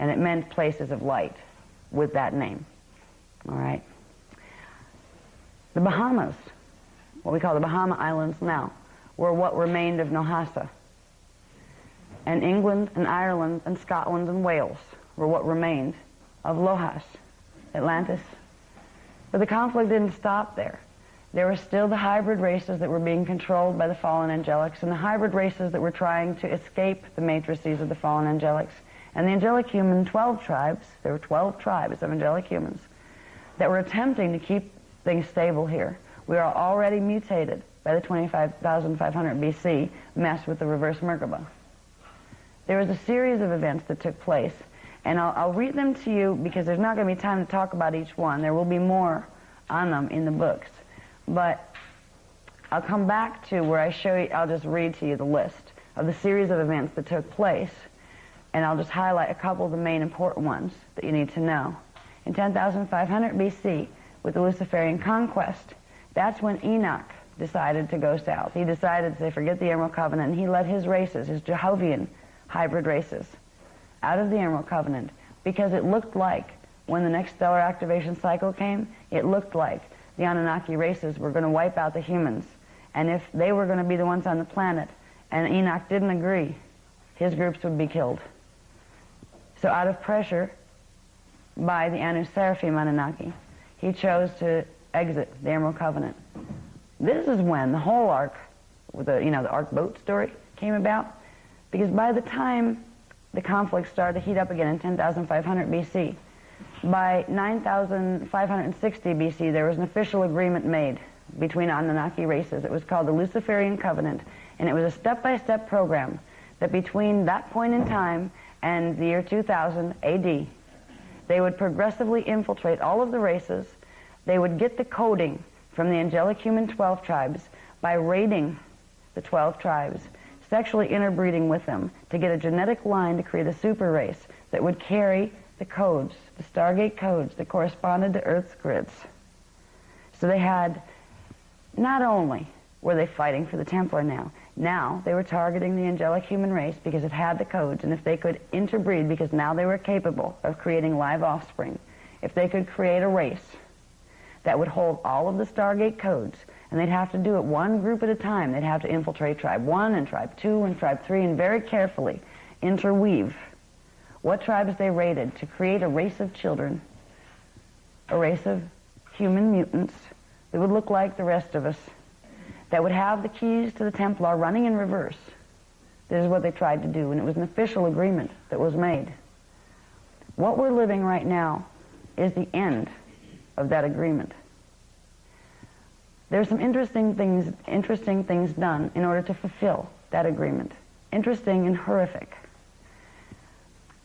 and it meant places of light with that name. All right. The Bahamas, what we call the Bahama Islands now, were what remained of Lhasa. And England and Ireland and Scotland and Wales were what remained of Lohas, Atlantis. But the conflict didn't stop there. There were still the hybrid races that were being controlled by the fallen angelics, and the hybrid races that were trying to escape the matrices of the fallen angelics. And the angelic human 12 tribes, there were 12 tribes of angelic humans that were attempting to keep things stable here. We are already mutated by the 25,500 BC mess with the reverse Merkaba. There was a series of events that took place, and I'll read them to you because there's not going to be time to talk about each one. There will be more on them in the books. But I'll come back to where I show you, I'll just read to you the list of the series of events that took place, and I'll just highlight a couple of the main important ones that you need to know. In 10,500 BC, with the Luciferian conquest, that's when Enoch decided to go south. He decided to say, forget the Emerald Covenant, and he led his races, his Jehovian hybrid races, out of the Emerald Covenant, because it looked like, when the next stellar activation cycle came, it looked like the Anunnaki races were going to wipe out the humans. And if they were going to be the ones on the planet, and Enoch didn't agree, his groups would be killed. So out of pressure by the Anu Seraphim Anunnaki, he chose to exit the Emerald Covenant. This is when the whole Ark, with the Ark boat story came about, because by the time the conflict started to heat up again in 10,500 BC, by 9,560 BC, there was an official agreement made between Anunnaki races. It was called the Luciferian Covenant, and it was a step-by-step program that between that point in time and the year 2000 AD, they would progressively infiltrate all of the races. They would get the coding from the angelic human 12 tribes by raiding the 12 tribes, sexually interbreeding with them to get a genetic line to create a super race that would carry the codes, the Stargate codes that corresponded to Earth's grids. So they had, not only were they fighting for the Templar now they were targeting the angelic human race because it had the codes, and if they could interbreed, because now they were capable of creating live offspring, if they could create a race that would hold all of the Stargate codes, and they'd have to do it one group at a time. They'd have to infiltrate Tribe 1 and Tribe 2 and Tribe 3 and very carefully interweave what tribes they raided to create a race of children, a race of human mutants that would look like the rest of us, that would have the keys to the Templar running in reverse. This is what they tried to do, and it was an official agreement that was made. What we're living right now is the end of that agreement. There's some interesting things done in order to fulfill that agreement. Interesting and horrific.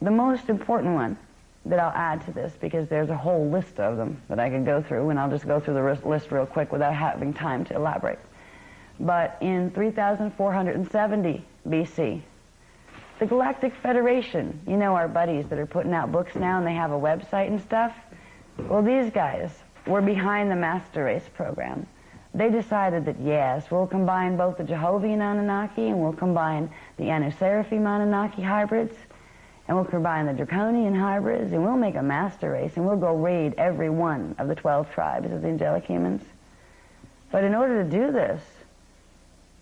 The most important one that I'll add to this, because there's a whole list of them that I could go through, and I'll just go through the list real quick without having time to elaborate. But in 3470 BC, the Galactic Federation, you know, our buddies that are putting out books now and they have a website and stuff, well, these guys were behind the Master Race program. They decided that, yes, we'll combine both the Jehovian Anunnaki and we'll combine the Anu Seraphim Anunnaki hybrids, and we'll combine the Draconian hybrids, and we'll make a Master Race, and we'll go raid every one of the 12 tribes of the angelic humans. But in order to do this,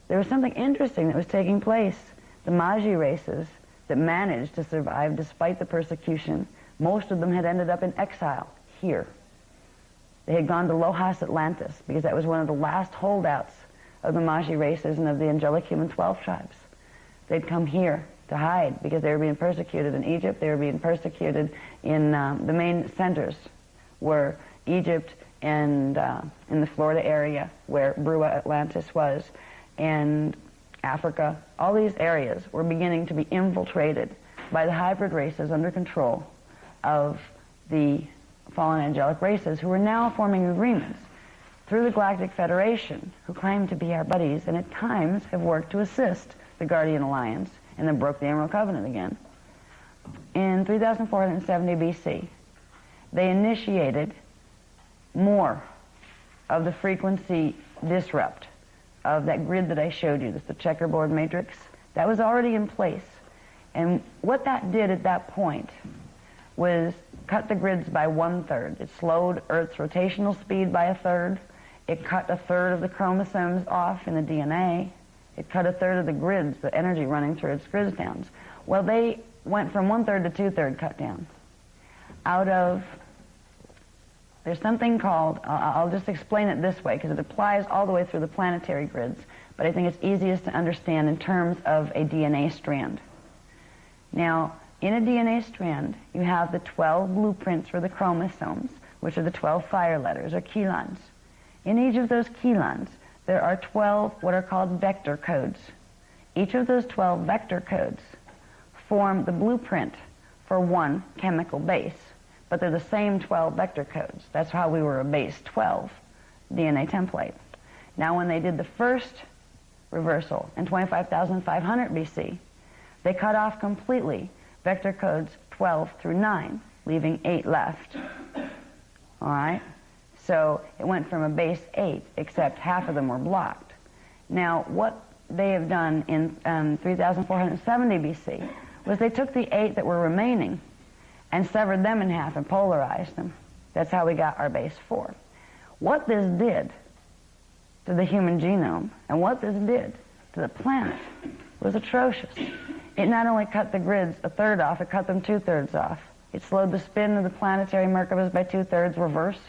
there was something interesting that was taking place. The Magi races that managed to survive despite the persecution, most of them had ended up in exile here. They had gone to Lohas, Atlantis, because that was one of the last holdouts of the Magi races and of the angelic human 12 tribes. They'd come here to hide because they were being persecuted in Egypt. They were being persecuted in the main centers were Egypt and in the Florida area where Brua Atlantis was, and Africa. All these areas were beginning to be infiltrated by the hybrid races under control of the fallen angelic races, who were now forming agreements through the Galactic Federation, who claimed to be our buddies and at times have worked to assist the Guardian Alliance, and then broke the Emerald Covenant again. In 3470 BC, they initiated more of the frequency disrupt of that grid that I showed you, that's the checkerboard matrix. That was already in place. And what that did at that point was cut the grids by 1/3. It slowed Earth's rotational speed by 1/3. It cut 1/3 of the chromosomes off in the DNA. It cut 1/3 of the grids, the energy running through its grids down. Well, they went from 1/3 to 2/3 cut down. Out of, there's something called, I'll just explain it this way because it applies all the way through the planetary grids, but I think it's easiest to understand in terms of a DNA strand. Now, in a DNA strand, you have the 12 blueprints for the chromosomes, which are the 12 fire letters, or chelons. In each of those chelons, there are 12 what are called vector codes. Each of those 12 vector codes form the blueprint for one chemical base, but they're the same 12 vector codes. That's how we were a base 12 DNA template. Now, when they did the first reversal in 25,500 BC, they cut off completely vector codes 12 through 9, leaving 8 left. All right? So it went from a base 8, except half of them were blocked. Now, what they have done in 3,470 BC was they took the 8 that were remaining and severed them in half and polarized them. That's how we got our base 4. What this did to the human genome and what this did to the planet was atrocious. It not only cut the grids 1/3 off, it cut them 2/3 off. It slowed the spin of the planetary Merkabahs by 2/3 reverse.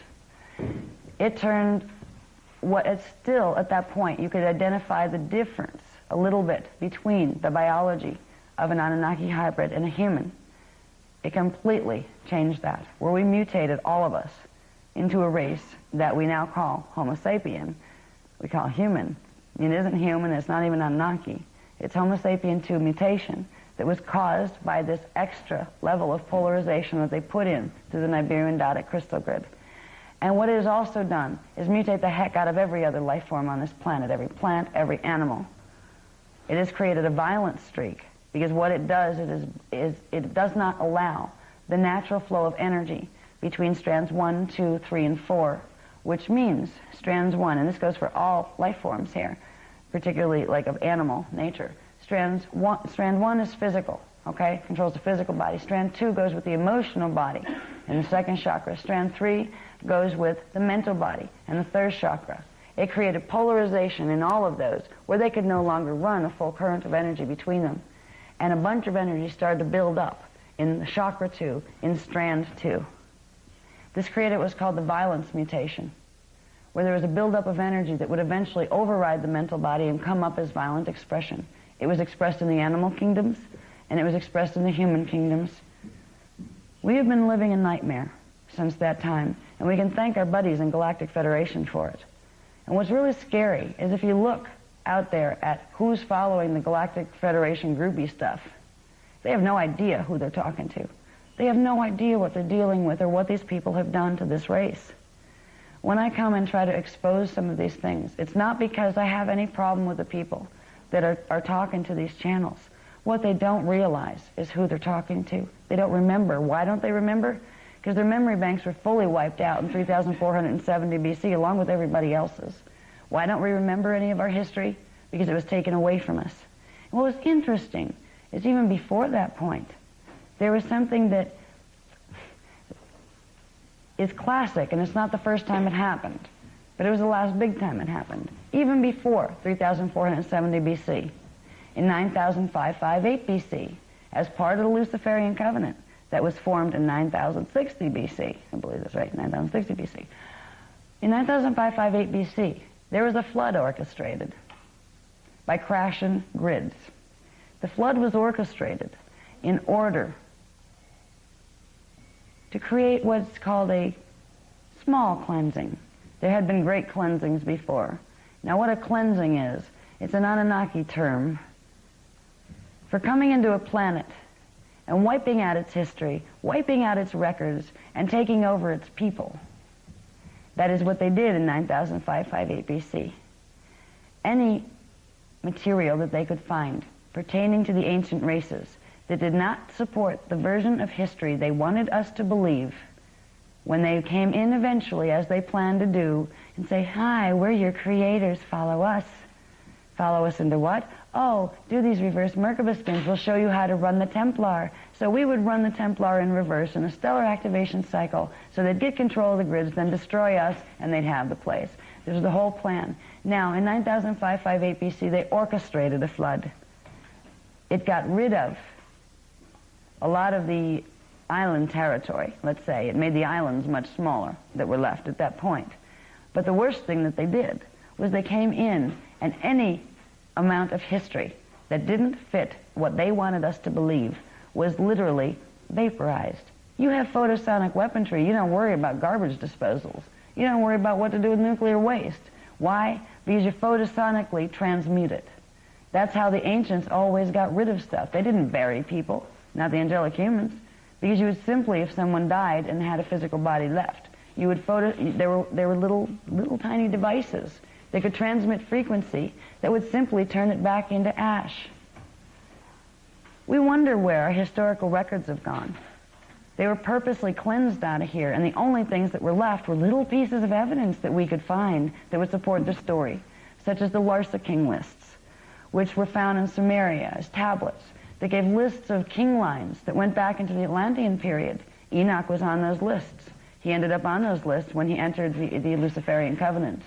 It turned what it's still, at that point, you could identify the difference a little bit between the biology of an Anunnaki hybrid and a human. It completely changed that, where we mutated, all of us, into a race that we now call Homo sapien. We call human. It isn't human, it's not even Anunnaki. It's Homo sapien 2 mutation that was caused by this extra level of polarization that they put in to the nibiruian dotted crystal grid. And what it has also done is mutate the heck out of every other life form on this planet, every plant, every animal. It has created a violent streak, because what it does is it does not allow the natural flow of energy between strands 1, 2, 3, and 4, which means strands 1, and this goes for all life forms here, particularly like of animal nature. Strand 1 is physical, okay? Controls the physical body. Strand 2 goes with the emotional body in the second chakra. Strand 3 goes with the mental body and the third chakra. It created polarization in all of those where they could no longer run a full current of energy between them. And a bunch of energy started to build up in the chakra 2, in strand 2. This created what's called the violence mutation, where there was a buildup of energy that would eventually override the mental body and come up as violent expression. It was expressed in the animal kingdoms, and it was expressed in the human kingdoms. We have been living a nightmare since that time, and we can thank our buddies in Galactic Federation for it. And what's really scary is if you look out there at who's following the Galactic Federation groupie stuff, they have no idea who they're talking to. They have no idea what they're dealing with or what these people have done to this race. When I come and try to expose some of these things, it's not because I have any problem with the people that are talking to these channels. What they don't realize is who they're talking to. They don't remember. Why don't they remember? Because their memory banks were fully wiped out in 3,470 BC along with everybody else's. Why don't we remember any of our history? Because it was taken away from us. And what was interesting is even before that point, there was something that is classic, and it's not the first time it happened, but it was the last big time it happened. Even before 3,470 BC, in 9,558 BC, as part of the Luciferian covenant that was formed in 9,060 BC. I believe that's right, 9,060 BC. In 9,558 BC, there was a flood orchestrated by crashing grids. The flood was orchestrated in order to create what's called a small cleansing. There had been great cleansings before. Now what a cleansing is, it's an Anunnaki term for coming into a planet and wiping out its history, wiping out its records, and taking over its people. That is what they did in 9,558 BC. Any material that they could find pertaining to the ancient races that did not support the version of history they wanted us to believe, when they came in eventually, as they planned to do, and say, "Hi, we're your creators, follow us," Follow us into what? Oh, do these reverse Merkaba spins. We'll show you how to run the Templar. So we would run the Templar in reverse in a stellar activation cycle. So they'd get control of the grids, then destroy us, and they'd have the place. This was the whole plan. Now, in 9005-58 BC, they orchestrated a flood. It got rid of a lot of the island territory, let's say. It made the islands much smaller that were left at that point. But the worst thing that they did was they came in, and any amount of history that didn't fit what they wanted us to believe was literally vaporized. You have photosonic weaponry. You don't worry about garbage disposals. You don't worry about what to do with nuclear waste. Why? Because you photosonically transmute it. That's how the ancients always got rid of stuff. They didn't bury people, not the angelic humans, because you would simply, if someone died and had a physical body left, you would there were little tiny devices. They could transmit frequency that would simply turn it back into ash. We wonder where our historical records have gone. They were purposely cleansed out of here, and the only things that were left were little pieces of evidence that we could find that would support the story, such as the Larsa king lists, which were found in Sumeria as tablets that gave lists of king lines that went back into the Atlantean period. Enoch was on those lists. He ended up on those lists when he entered the Luciferian covenant.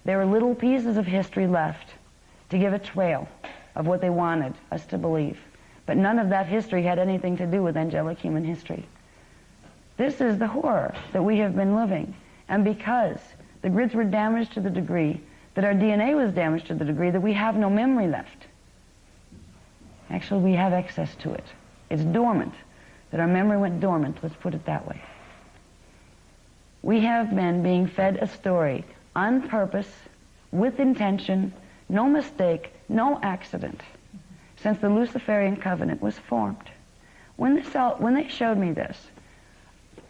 There were little pieces of history left to give a trail of what they wanted us to believe. But none of that history had anything to do with angelic human history. This is the horror that we have been living. And because the grids were damaged to the degree that our DNA was damaged to the degree that we have no memory left. Actually, we have access to it. It's dormant. That our memory went dormant, let's put it that way. We have been being fed a story on purpose, with intention, no mistake, no accident, since the Luciferian covenant was formed. When they showed me this,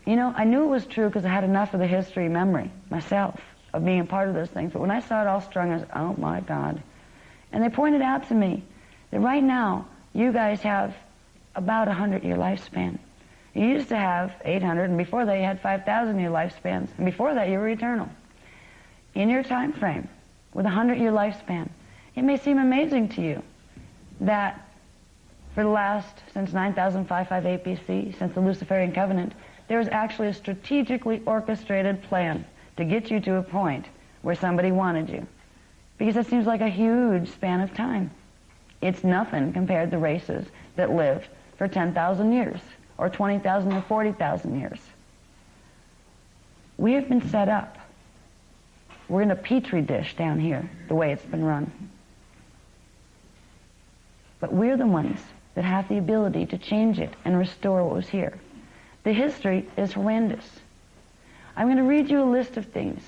you know, I knew it was true because I had enough of the history memory myself of being a part of those things. But when I saw it all strung, I was, oh my God. And they pointed out to me that right now, you guys have about 100-year lifespan. You used to have 800, and before that you had 5,000-year lifespans. And before that you were eternal. In your time frame, with a 100-year lifespan, it may seem amazing to you that for the last, since 9005-58 BC, since the Luciferian covenant, there was actually a strategically orchestrated plan to get you to a point where somebody wanted you. Because it seems like a huge span of time. It's nothing compared to races that lived for 10,000 years, or 20,000 or 40,000 years. We have been set up. We're in a petri dish down here, the way it's been run. But we're the ones that have the ability to change it and restore what was here. The history is horrendous. I'm going to read you a list of things.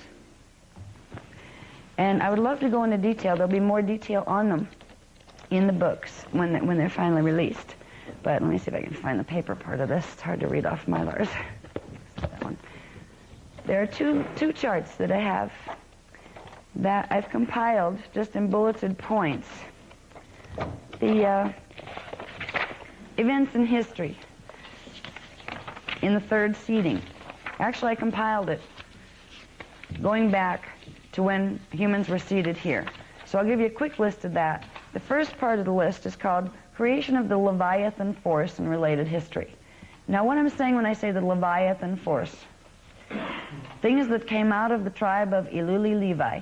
And I would love to go into detail. There'll be more detail on them in the books when they're finally released. But let me see if I can find the paper part of this. It's hard to read off Mylars. That one. There are two charts that I have that I've compiled just in bulleted points. The events in history in the third seeding. Actually, I compiled it going back to when humans were seeded here. So I'll give you a quick list of that. The first part of the list is called Creation of the Leviathan Force and Related History. Now, what I'm saying when I say the Leviathan Force, things that came out of the tribe of Iluli Levi,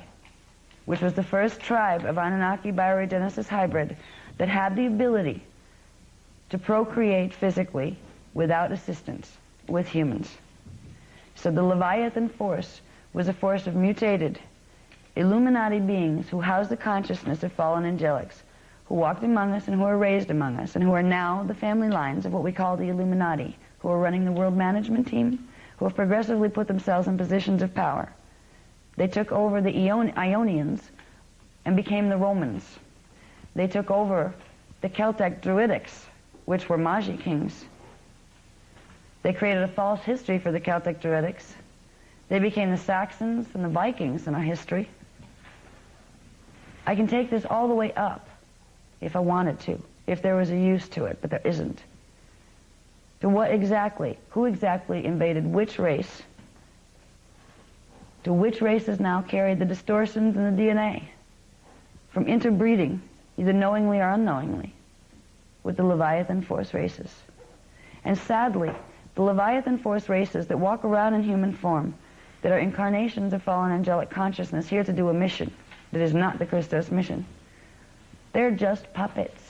which was the first tribe of Anunnaki bioregenesis hybrid that had the ability to procreate physically without assistance with humans. So the Leviathan Force was a force of mutated Illuminati beings who housed the consciousness of fallen angelics, who walked among us and who were raised among us, and who are now the family lines of what we call the Illuminati, who are running the world management team, who have progressively put themselves in positions of power. They took over the Ionians and became the Romans. They took over the Celtic Druidics, which were Magi kings. They created a false history for the Celtic Druidics. They became the Saxons and the Vikings in our history. I can take this all the way up if I wanted to, if there was a use to it, but there isn't. To what exactly, who exactly invaded which race, to which races now carry the distortions in the DNA. from interbreeding, either knowingly or unknowingly, with the Leviathan Force races. And sadly, the Leviathan Force races that walk around in human form, that are incarnations of fallen angelic consciousness here to do a mission that is not the Christos mission, they're just puppets.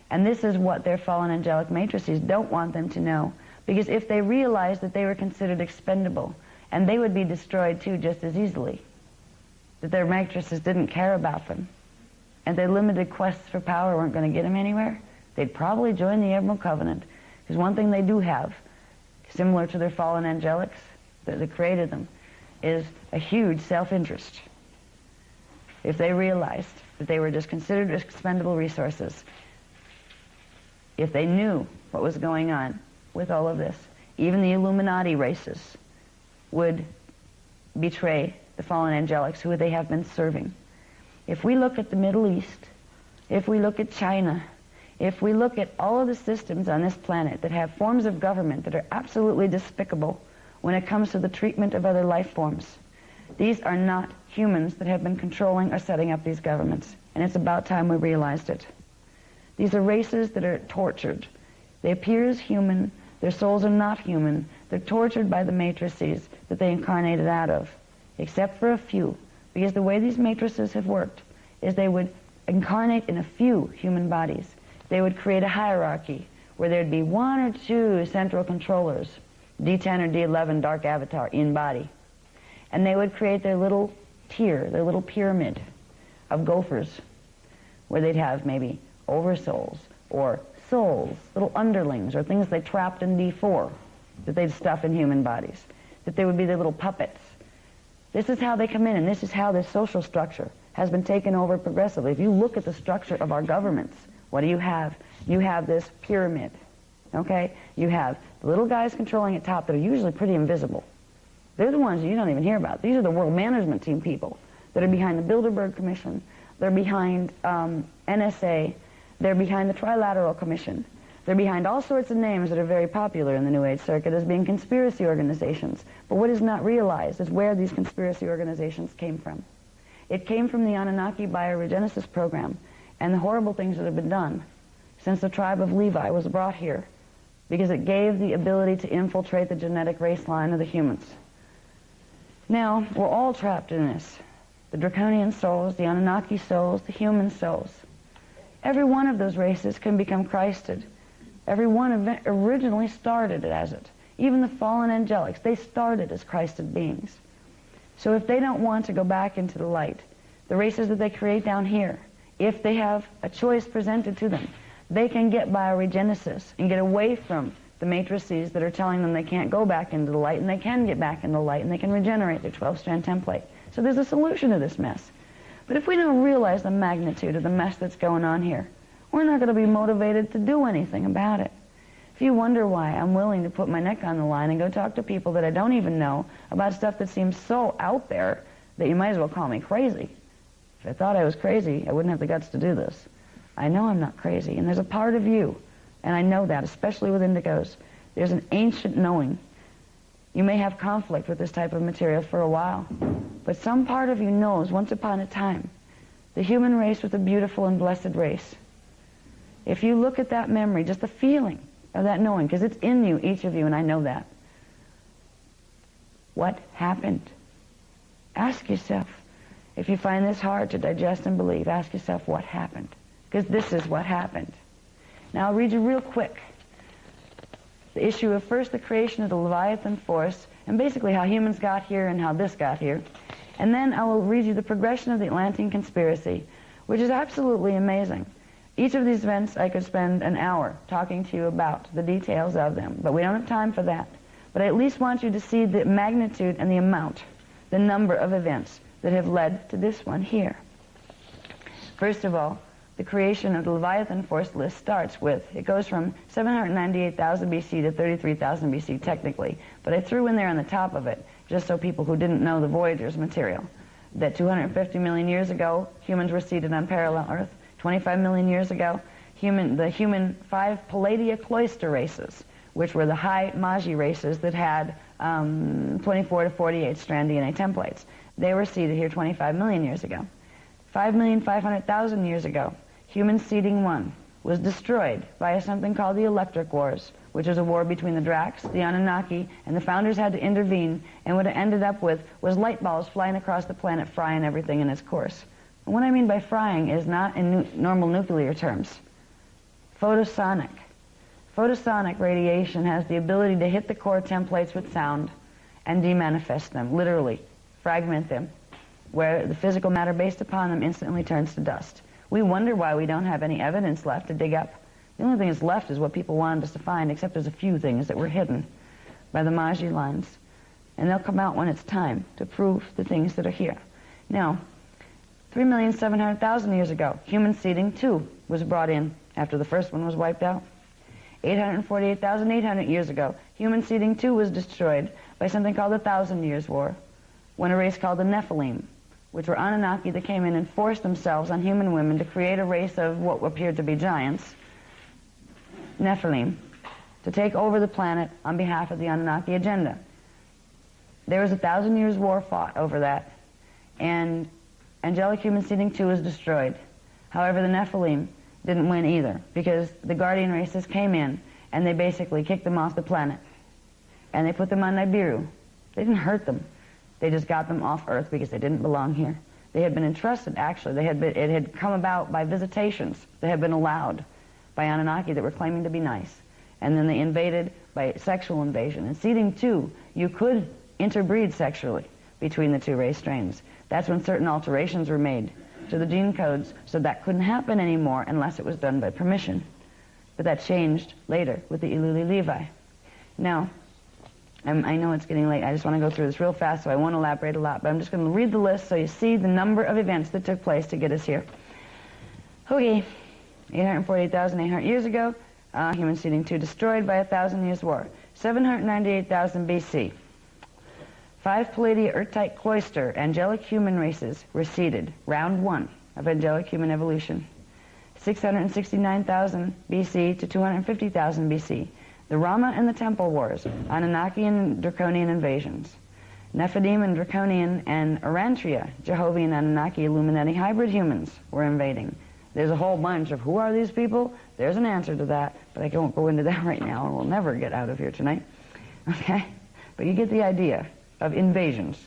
And this is what their fallen angelic matrices don't want them to know, because if they realized that they were considered expendable, and they would be destroyed too just as easily, that their matrices didn't care about them, and their limited quests for power weren't going to get them anywhere, they'd probably join the Emerald Covenant. Because one thing they do have, similar to their fallen angelics that created them, is a huge self-interest. If they realized that they were just considered expendable resources, if they knew what was going on with all of this, even the Illuminati races would betray the fallen angelics who they have been serving. If we look at the Middle East, if we look at China, if we look at all of the systems on this planet that have forms of government that are absolutely despicable when it comes to the treatment of other life forms, these are not humans that have been controlling or setting up these governments. And it's about time we realized it. These are races that are tortured. They appear as human. Their souls are not human. They're tortured by the matrices that they incarnated out of, except for a few. Because the way these matrices have worked is they would incarnate in a few human bodies. They would create a hierarchy where there'd be one or two central controllers, D10 or D11 dark avatar in body. And they would create their little tier, their little pyramid of gophers, where they'd have maybe oversouls or souls, little underlings, or things they trapped in D4 that they'd stuff in human bodies, that they would be their little puppets. This is how they come in, and this is how this social structure has been taken over progressively. If you look at the structure of our governments, what do you have? You have this pyramid, okay? You have the little guys controlling at top that are usually pretty invisible. They're the ones you don't even hear about. These are the World Management Team people that are behind the Bilderberg Commission. They're behind NSA. They're behind the Trilateral Commission. They're behind all sorts of names that are very popular in the New Age circuit as being conspiracy organizations. But what is not realized is where these conspiracy organizations came from. It came from the Anunnaki bioregenesis program and the horrible things that have been done since the tribe of Levi was brought here, because it gave the ability to infiltrate the genetic race line of the humans. Now, we're all trapped in this. The draconian souls, the Anunnaki souls, the human souls. Every one of those races can become Christed. Every one originally started as it. Even the fallen angelics, they started as Christed beings. So if they don't want to go back into the light, the races that they create down here, if they have a choice presented to them, they can get bioregenesis and get away from the matrices that are telling them they can't go back into the light, and they can get back into the light, and they can regenerate their 12-strand template. So there's a solution to this mess. But if we don't realize the magnitude of the mess that's going on here, we're not going to be motivated to do anything about it. If you wonder why I'm willing to put my neck on the line and go talk to people that I don't even know about stuff that seems so out there that you might as well call me crazy. If I thought I was crazy, I wouldn't have the guts to do this. I know I'm not crazy, and there's a part of you, and I know that, especially with indigos. There's an ancient knowing. You may have conflict with this type of material for a while, but some part of you knows, once upon a time, the human race was a beautiful and blessed race. If you look at that memory, just the feeling of that knowing, because it's in you, each of you, and I know that. What happened? Ask yourself. If you find this hard to digest and believe, ask yourself what happened. Because this is what happened. Now I'll read you real quick the issue of first the creation of the Leviathan force, and basically how humans got here and how this got here. And then I will read you the progression of the Atlantean conspiracy, which is absolutely amazing. Each of these events I could spend an hour talking to you about the details of them, but we don't have time for that. But I at least want you to see the magnitude and the amount, the number of events that have led to this one here. First of all, the creation of the Leviathan force list starts with, it goes from 798,000 BC to 33,000 BC technically, but I threw in there on the top of it, just so people who didn't know the Voyagers material, that 250 million years ago, humans were seated on parallel Earth. 25 million years ago, the human 5 Palladia cloister races, which were the high Magi races that had 24 to 48 strand DNA templates. They were seated here 25 million years ago. 5,500,000 years ago, human seeding 1 was destroyed by something called the Electric Wars, which was a war between the Dracs, the Anunnaki, and the founders had to intervene, and what it ended up with was light balls flying across the planet, frying everything in its course. And what I mean by frying is not in normal nuclear terms. Photosonic. Photosonic radiation has the ability to hit the core templates with sound and demanifest them, literally, fragment them, where the physical matter based upon them instantly turns to dust. We wonder why we don't have any evidence left to dig up. The only thing that's left is what people wanted us to find, except there's a few things that were hidden by the Magi lines. And they'll come out when it's time to prove the things that are here. Now, 3,700,000 years ago, human seeding 2 was brought in after the first one was wiped out. 848,800 years ago, human seeding 2 was destroyed by something called the 1,000 Years' War, when a race called the Nephilim, which were Anunnaki that came in and forced themselves on human women to create a race of what appeared to be giants, Nephilim, to take over the planet on behalf of the Anunnaki agenda. There was a 1,000 Years' War fought over that, and angelic human seeding 2 was destroyed. However, the Nephilim didn't win either, because the guardian races came in and they basically kicked them off the planet, and they put them on Nibiru. They didn't hurt them. They just got them off Earth because they didn't belong here. They had been entrusted, actually. It had come about by visitations that had been allowed by Anunnaki that were claiming to be nice. And then they invaded by sexual invasion. In seeding 2, you could interbreed sexually between the two race strains. That's when certain alterations were made to the gene codes, so that couldn't happen anymore unless it was done by permission. But that changed later with the Iluli Levi. Now, I know it's getting late. I just want to go through this real fast, so I won't elaborate a lot, but I'm just going to read the list so you see the number of events that took place to get us here. Okay, 848,800 years ago, human seeding 2 destroyed by a 1,000 Years' War. 798,000 BC. 5 Palladian Earth-type cloister angelic human races were seeded, round 1 of angelic human evolution. 669,000 BC to 250,000 BC. The Rama and the Temple Wars, Anunnaki and Draconian invasions. Nephilim and Draconian and Arantria, Jehovian Anunnaki Illuminati hybrid humans were invading. There's a whole bunch of who are these people? There's an answer to that, but I won't go into that right now, and we'll never get out of here tonight. Okay? But you get the idea of invasions.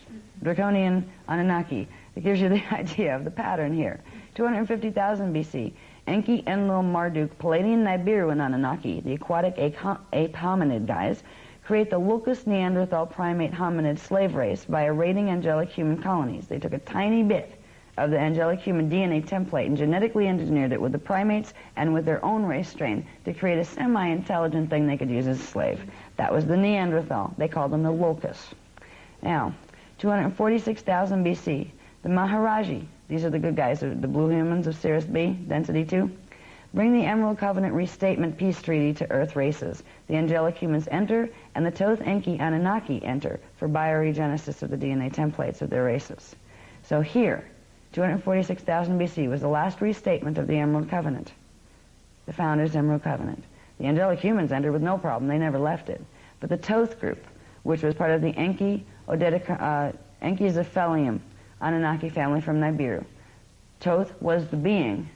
Draconian Anunnaki. It gives you the idea of the pattern here. 250,000 BC. Enki, Enlil, Marduk, Palladian, Nibiruan Anunnaki, the aquatic ape hominid guys, create the locust Neanderthal primate hominid slave race by raiding angelic human colonies. They took a tiny bit of the angelic human DNA template and genetically engineered it with the primates and with their own race strain to create a semi-intelligent thing they could use as a slave. That was the Neanderthal. They called them the locusts. Now, 246,000 BC, the Maharaji, these are the good guys, the blue humans of Sirius B, density 2, bring the Emerald Covenant Restatement Peace Treaty to Earth races. The angelic humans enter, and the Toth Enki Anunnaki enter for bioregenesis of the DNA templates of their races. So here, 246,000 BC was the last restatement of the Emerald Covenant, the founders' Emerald Covenant. The angelic humans entered with no problem. They never left it. But the Toth group, which was part of the Enki Zephelium Anunnaki family from Nibiru. Toth was the being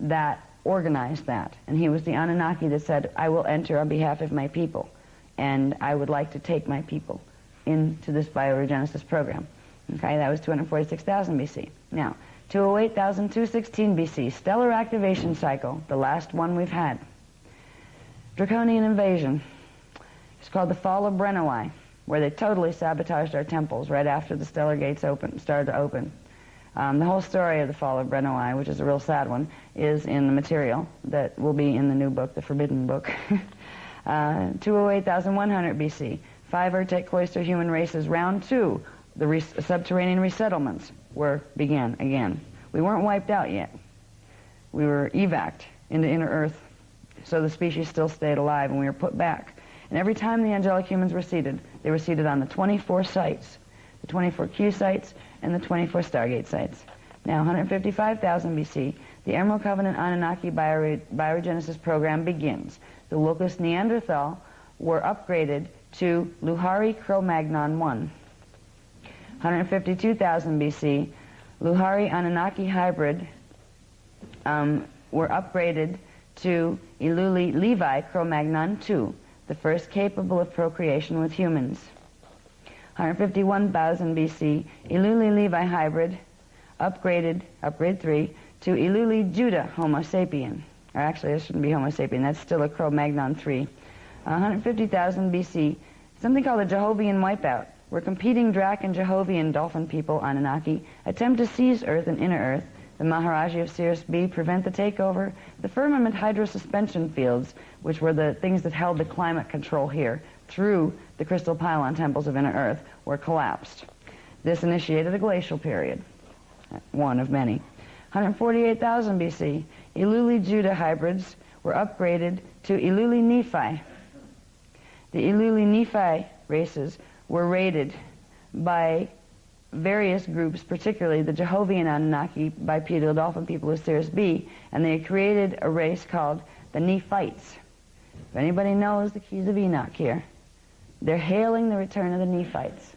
that organized that, and he was the Anunnaki that said, I will enter on behalf of my people, and I would like to take my people into this bioregenesis program. Okay, that was 246,000 BC. Now, 208,216 BC, stellar activation cycle, the last one we've had. Draconian invasion. It's called the Fall of Brennoi, where they totally sabotaged our temples right after the stellar gates started to open. The whole story of the fall of Brennoi, which is a real sad one, is in the material that will be in the new book, the Forbidden Book. 208,100 BC, 5 Urtek cloister human races, round 2, the subterranean resettlements began again. We weren't wiped out yet. We were evac'd into inner Earth, so the species still stayed alive, and we were put back. And every time the angelic humans were seated, they were seated on the 24 sites, the 24 Q sites and the 24 Stargate sites. Now, 155,000 BC, the Emerald Covenant Anunnaki bioregenesis program begins. The locust Neanderthal were upgraded to Luhari Cro-Magnon 1. 152,000 BC, Luhari Anunnaki hybrid were upgraded to Iluli Levi Cro-Magnon II, the first capable of procreation with humans. 151,000 BC, Iluli Levi hybrid upgraded, upgrade 3, to Iluli Judah Homo sapien. Or actually, it shouldn't be Homo sapien, that's still a Cro-Magnon 3. 150,000 BC, something called the Jehovian wipeout, where competing Drac and Jehovian dolphin people, Anunnaki, attempt to seize Earth and inner Earth. The Maharaji of Sirius B prevent the takeover. The firmament hydrosuspension fields, which were the things that held the climate control here through the crystal pylon temples of inner Earth, were collapsed. This initiated a glacial period, one of many. 148,000 BC, Iluli Judah hybrids were upgraded to Iluli Nephi. The Iluli Nephi races were raided by various groups, particularly the Jehovian Anunnaki bipedal dolphin people of Sirius B, and they created a race called the Nephites. If anybody knows the Keys of Enoch here, they're hailing the return of the Nephites.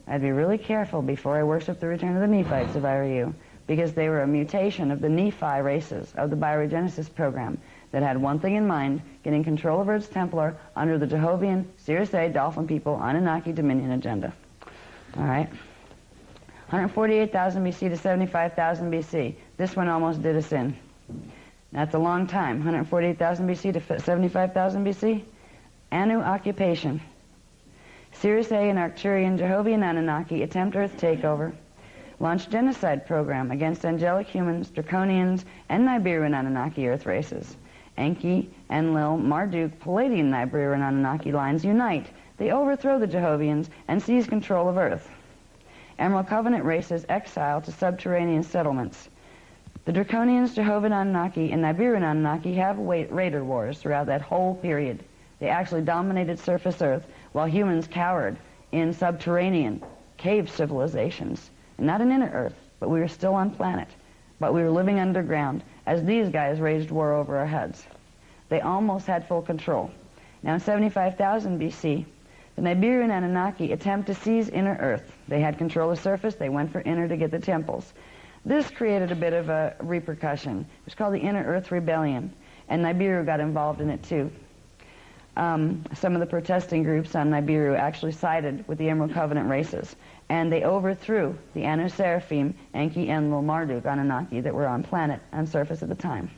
I'd be really careful before I worship the return of the Nephites if I were you, because they were a mutation of the Nephi races of the bioregenesis program that had one thing in mind, getting control of Earth's Templar under the Jehovian, Sirius A, dolphin people, Anunnaki Dominion agenda. All right. 148,000 BC to 75,000 BC. This one almost did us in. That's a long time. 148,000 BC to 75,000 BC. Anu occupation. Sirius A and Arcturian Jehovian Anunnaki attempt Earth takeover. Launch genocide program against angelic humans, draconians, and Nibiruan Anunnaki Earth races. Enki, Enlil, Marduk, Palladian Nibiruan Anunnaki lines unite. They overthrow the Jehovians and seize control of Earth. Emerald Covenant races exile to subterranean settlements. The Draconians, Jehovian Anunnaki, and Nibiruan Anunnaki have raider wars throughout that whole period. They actually dominated surface Earth while humans cowered in subterranean cave civilizations. And not in inner Earth, but we were still on planet. But we were living underground as these guys waged war over our heads. They almost had full control. Now in 75,000 BC, the Nibiruan Anunnaki attempt to seize inner Earth. They had control of surface, they went for inner to get the temples. This created a bit of a repercussion. It was called the Inner Earth Rebellion, and Nibiru got involved in it too. Some of the protesting groups on Nibiru actually sided with the Emerald Covenant races, and they overthrew the Anu Seraphim, Enki, Enlil, Marduk Anunnaki that were on planet and surface at the time.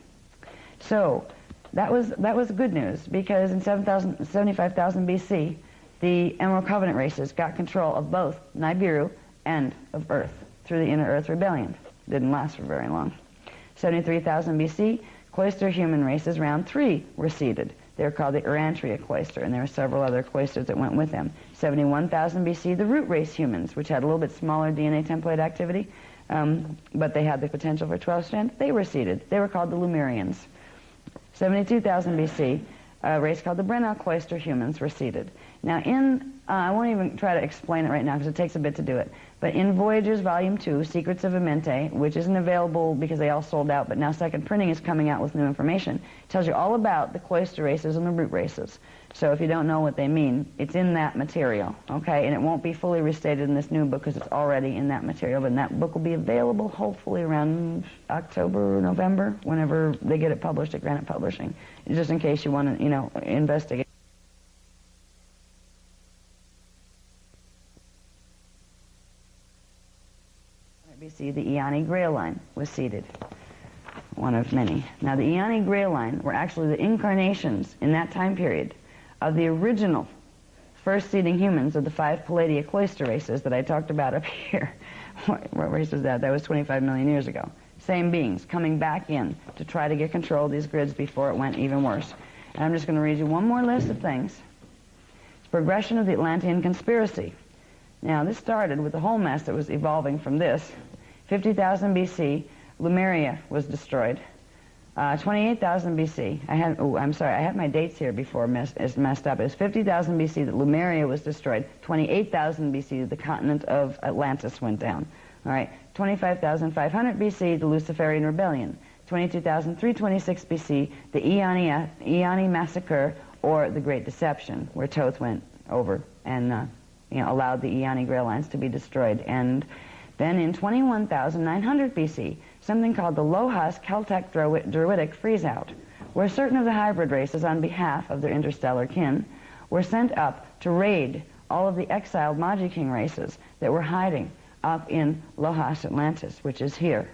So that was good news, because in 75,000 BC, the Emerald Covenant races got control of both Nibiru and of Earth through the Inner Earth Rebellion. Didn't last for very long. 73,000 BC, cloister human races, round 3, were seeded. They were called the Urantria cloister, and there were several other cloisters that went with them. 71,000 BC, the root race humans, which had a little bit smaller DNA template activity, but they had the potential for 12 strands, they were seeded. They were called the Lemurians. 72,000 BC, a race called the Brennau cloister humans were seeded. Now I won't even try to explain it right now because it takes a bit to do it, but in Voyagers Volume 2, Secrets of Amenti, which isn't available because they all sold out, but now second printing is coming out with new information, it tells you all about the cloister races and the root races. So if you don't know what they mean, it's in that material, okay? And it won't be fully restated in this new book because it's already in that material, but that book will be available hopefully around October or November, whenever they get it published at Granite Publishing, just in case you want to, investigate. BC, the Eoni Grail line was seeded, one of many. Now the Eoni Grail line were actually the incarnations in that time period of the original first seeding humans of the 5 Palladia cloister races that I talked about up here. What race was that? That was 25 million years ago. Same beings coming back in to try to get control of these grids before it went even worse. And I'm just going to read you one more list of things. It's progression of the Atlantean conspiracy. Now this started with the whole mess that was evolving from this. 50,000 BC, Lemuria was destroyed. 28,000 BC, I had my dates here before it's messed up. It was 50,000 BC that Lemuria was destroyed. 28,000 BC, the continent of Atlantis went down. All right, 25,500 BC, the Luciferian Rebellion. 22,326 BC, the Eoni Massacre, or the Great Deception, where Thoth went over and allowed the Eoni Grail lines to be destroyed. And Then in 21,900 BC, something called the Lohas Celtic Druidic freeze-out, where certain of the hybrid races, on behalf of their interstellar kin, were sent up to raid all of the exiled Magi King races that were hiding up in Lohas Atlantis, which is here.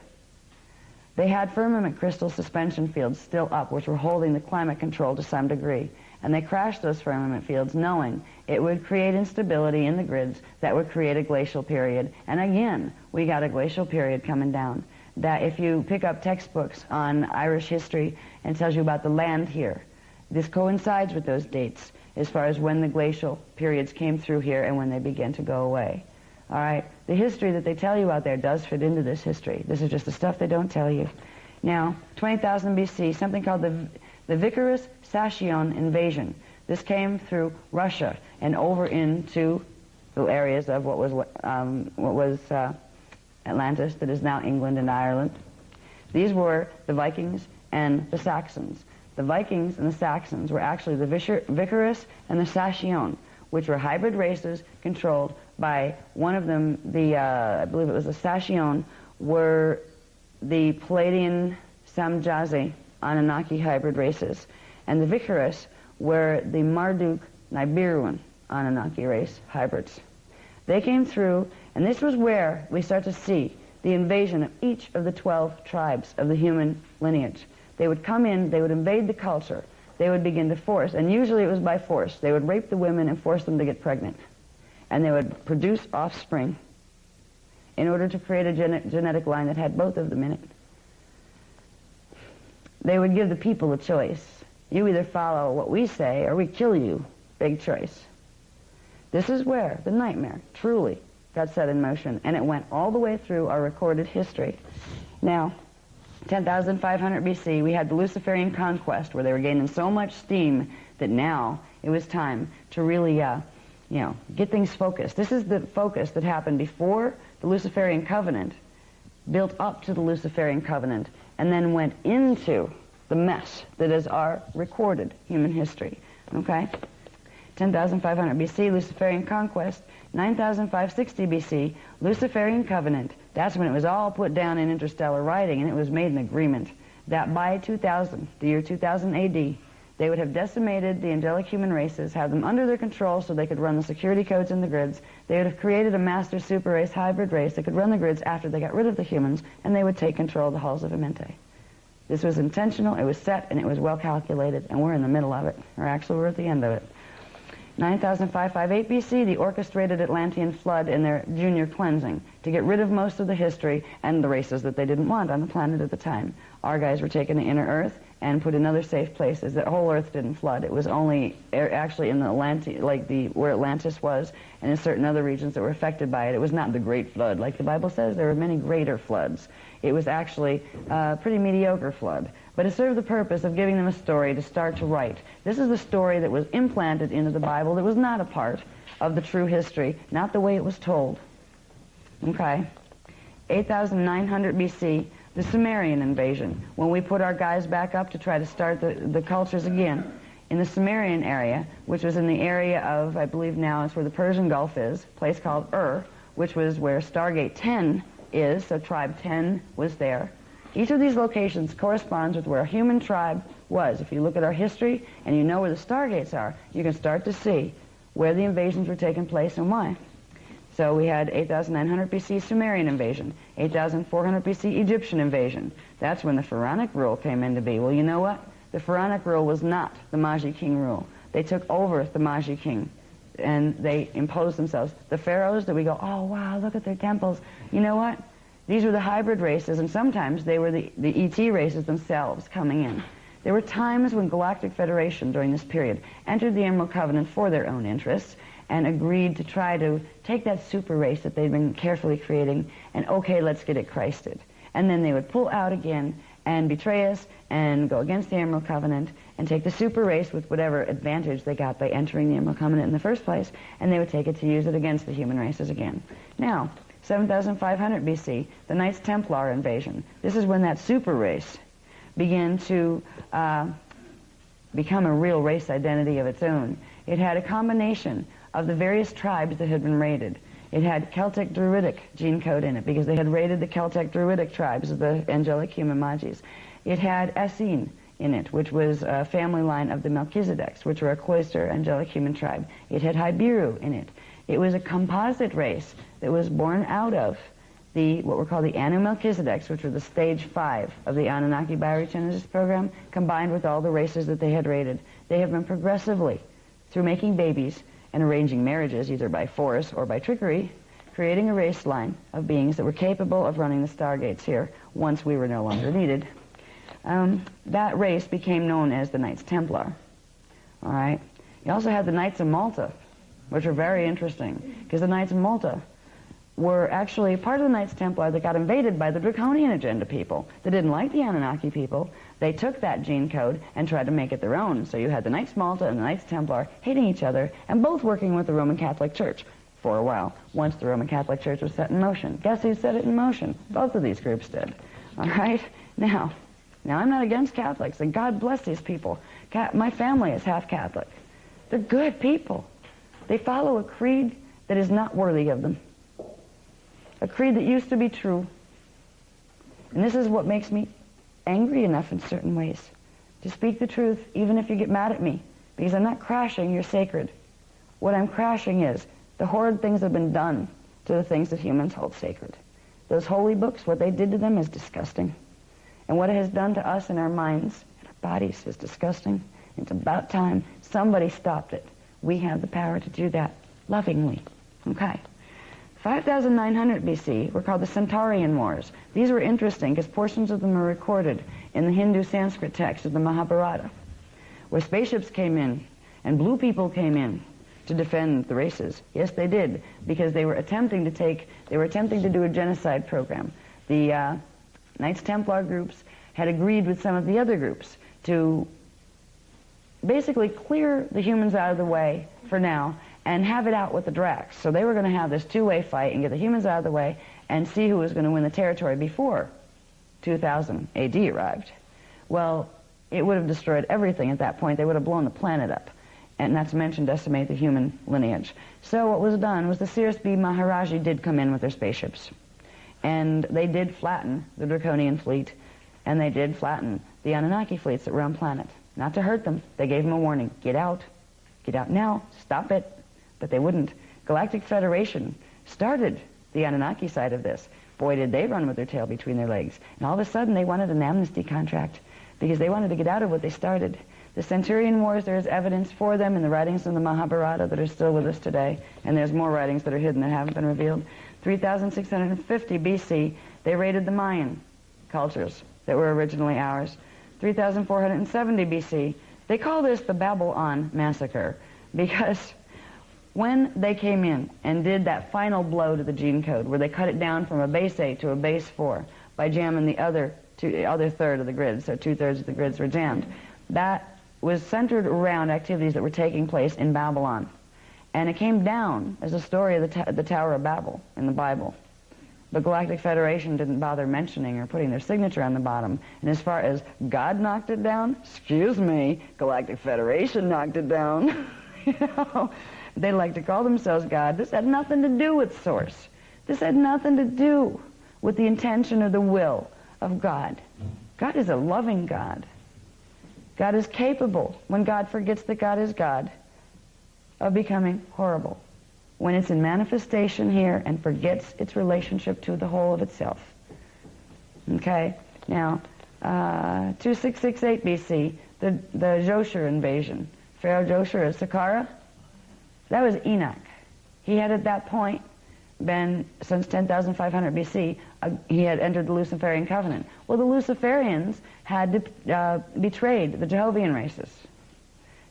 They had firmament crystal suspension fields still up, which were holding the climate control to some degree. And they crashed those firmament fields knowing it would create instability in the grids that would create a glacial period. And again, we got a glacial period coming down. That if you pick up textbooks on Irish history and it tells you about the land here, this coincides with those dates as far as when the glacial periods came through here and when they began to go away. All right, the history that they tell you out there does fit into this history. This is just the stuff they don't tell you. Now, 20,000 BC, something called the Vicarus Sacion invasion. This came through Russia and over into the areas of what was Atlantis, that is now England and Ireland. These were the Vikings and the Saxons. The Vikings and the Saxons were actually the Vicarus and the Sacion, which were hybrid races controlled by one of them, I believe it was the Sacion, were the Palladian Samjazi Anunnaki hybrid races. And the Vicarus were the Marduk Nibiruan Anunnaki race hybrids. They came through, and this was where we start to see the invasion of each of the 12 tribes of the human lineage. They would come in, they would invade the culture, they would begin to force, and usually it was by force. They would rape the women and force them to get pregnant. And they would produce offspring in order to create a genetic line that had both of them in it. They would give the people a choice. You either follow what we say or we kill you. Big choice. This is where the nightmare truly got set in motion, and it went all the way through our recorded history. Now, 10,500 BC, we had the Luciferian conquest, where they were gaining so much steam that now it was time to really, get things focused. This is the focus that happened before the Luciferian covenant, built up to the Luciferian covenant, and then went into the mess that is our recorded human history. Okay? 10,500 BC, Luciferian conquest. 9,560 BC, Luciferian covenant. That's when it was all put down in interstellar writing, and it was made an agreement that by 2000, the year 2000 AD, they would have decimated the angelic human races, have them under their control so they could run the security codes in the grids. They would have created a master super race, hybrid race that could run the grids after they got rid of the humans, and they would take control of the halls of Amenti. This was intentional, it was set, and it was well calculated, and we're in the middle of it. Or actually, we're at the end of it. 9,558 BC, the orchestrated Atlantean flood and their junior cleansing to get rid of most of the history and the races that they didn't want on the planet at the time. Our guys were taken to inner Earth and put in other safe places. The whole Earth didn't flood. It was only actually in the where Atlantis was, and in certain other regions that were affected by it. It was not the Great Flood. Like the Bible says, there were many greater floods. It was actually a pretty mediocre flood. But it served the purpose of giving them a story to start to write. This is the story that was implanted into the Bible that was not a part of the true history, not the way it was told. Okay. 8,900 BC, the Sumerian invasion, when we put our guys back up to try to start the cultures again. In the Sumerian area, which was in the area of, I believe now it's where the Persian Gulf is, a place called Ur, which was where Stargate 10 is, so Tribe 10 was there. Each of these locations corresponds with where a human tribe was. If you look at our history and you know where the Stargates are, you can start to see where the invasions were taking place and why. So we had 8,900 BC Sumerian invasion, 8,400 BC Egyptian invasion. That's when the Pharaonic rule came into being. Well, you know what? The Pharaonic rule was not the Magi King rule. They took over the Magi King, and they imposed themselves. The pharaohs that we go, oh, wow, look at their temples. You know what? These were the hybrid races, and sometimes they were the ET races themselves coming in. There were times when Galactic Federation during this period entered the Emerald Covenant for their own interests and agreed to try to take that super race that they'd been carefully creating and, okay, let's get it Christed. And then they would pull out again and betray us and go against the Emerald Covenant and take the super race with whatever advantage they got by entering the Emerald Covenant in the first place, and they would take it to use it against the human races again. Now, 7,500 BC, the Knights Templar invasion. This is when that super race began to become a real race identity of its own. It had a combination of the various tribes that had been raided. It had Celtic Druidic gene code in it because they had raided the Celtic Druidic tribes of the angelic human Magis. It had Essene in it, which was a family line of the Melchizedeks, which were a cloister angelic human tribe. It had Nibiru in it. It was a composite race that was born out of what were called the Anu Melchizedeks, which were the stage 5 of the Anunnaki bioregenesis program, combined with all the races that they had raided. They have been progressively, through making babies and arranging marriages, either by force or by trickery, creating a race line of beings that were capable of running the stargates here once we were no longer needed. That race became known as the Knights Templar. All right. You also had the Knights of Malta, which are very interesting, because the Knights of Malta were actually part of the Knights Templar that got invaded by the Draconian agenda people that didn't like the Anunnaki people. They took that gene code and tried to make it their own. So you had the Knights Malta and the Knights Templar hating each other and both working with the Roman Catholic Church for a while, once the Roman Catholic Church was set in motion. Guess who set it in motion? Both of these groups did. All right? Now I'm not against Catholics, and God bless these people. My family is half Catholic. They're good people. They follow a creed that is not worthy of them. A creed that used to be true. And this is what makes me angry enough in certain ways to speak the truth, even if you get mad at me, because I'm not crashing your sacred. What I'm crashing is the horrid things that have been done to the things that humans hold sacred. Those holy books, what they did to them is disgusting. And what it has done to us in our minds and our bodies is disgusting. It's about time somebody stopped it. We have the power to do that lovingly. Okay. 5,900 BC were called the Centaurian Wars. These were interesting because portions of them are recorded in the Hindu Sanskrit text of the Mahabharata, where spaceships came in and blue people came in to defend the races. Yes, they did, because they were attempting to do a genocide program. The Knights Templar groups had agreed with some of the other groups to basically clear the humans out of the way for now and have it out with the Dracs. So they were going to have this two-way fight and get the humans out of the way and see who was going to win the territory before 2000 AD arrived. Well, it would have destroyed everything at that point. They would have blown the planet up. And not to mention decimate the human lineage. So what was done was the Sirius B Maharaji did come in with their spaceships. And they did flatten the Draconian fleet, and they did flatten the Anunnaki fleets that were on planet. Not to hurt them. They gave them a warning. Get out. Get out now. Stop it. But they wouldn't. Galactic Federation started the Anunnaki side of this. Boy, did they run with their tail between their legs. And all of a sudden, they wanted an amnesty contract because they wanted to get out of what they started. The Centaurian Wars, there is evidence for them in the writings of the Mahabharata that are still with us today. And there's more writings that are hidden that haven't been revealed. 3,650 BC, they raided the Mayan cultures that were originally ours. 3,470 BC, they call this the Babylon Massacre because when they came in and did that final blow to the gene code, where they cut it down from a base 8 to a base 4 by jamming the other third of the grid, so 2/3 of the grids were jammed, that was centered around activities that were taking place in Babylon. And it came down as a story of the Tower of Babel in the Bible. But Galactic Federation didn't bother mentioning or putting their signature on the bottom. And as far as God knocked it down, excuse me, Galactic Federation knocked it down. You know, they like to call themselves God. This had nothing to do with Source. This had nothing to do with the intention or the will of God. God is a loving God. God is capable, when God forgets that God is God, of becoming horrible. When it's in manifestation here and forgets its relationship to the whole of itself. Okay? Now, 2668 BC, the Joshua invasion. Pharaoh Joshua of Saqqara, that was Enoch. He had at that point been, since 10,500 BC, he had entered the Luciferian covenant. Well, the Luciferians had betrayed the Jehovian races.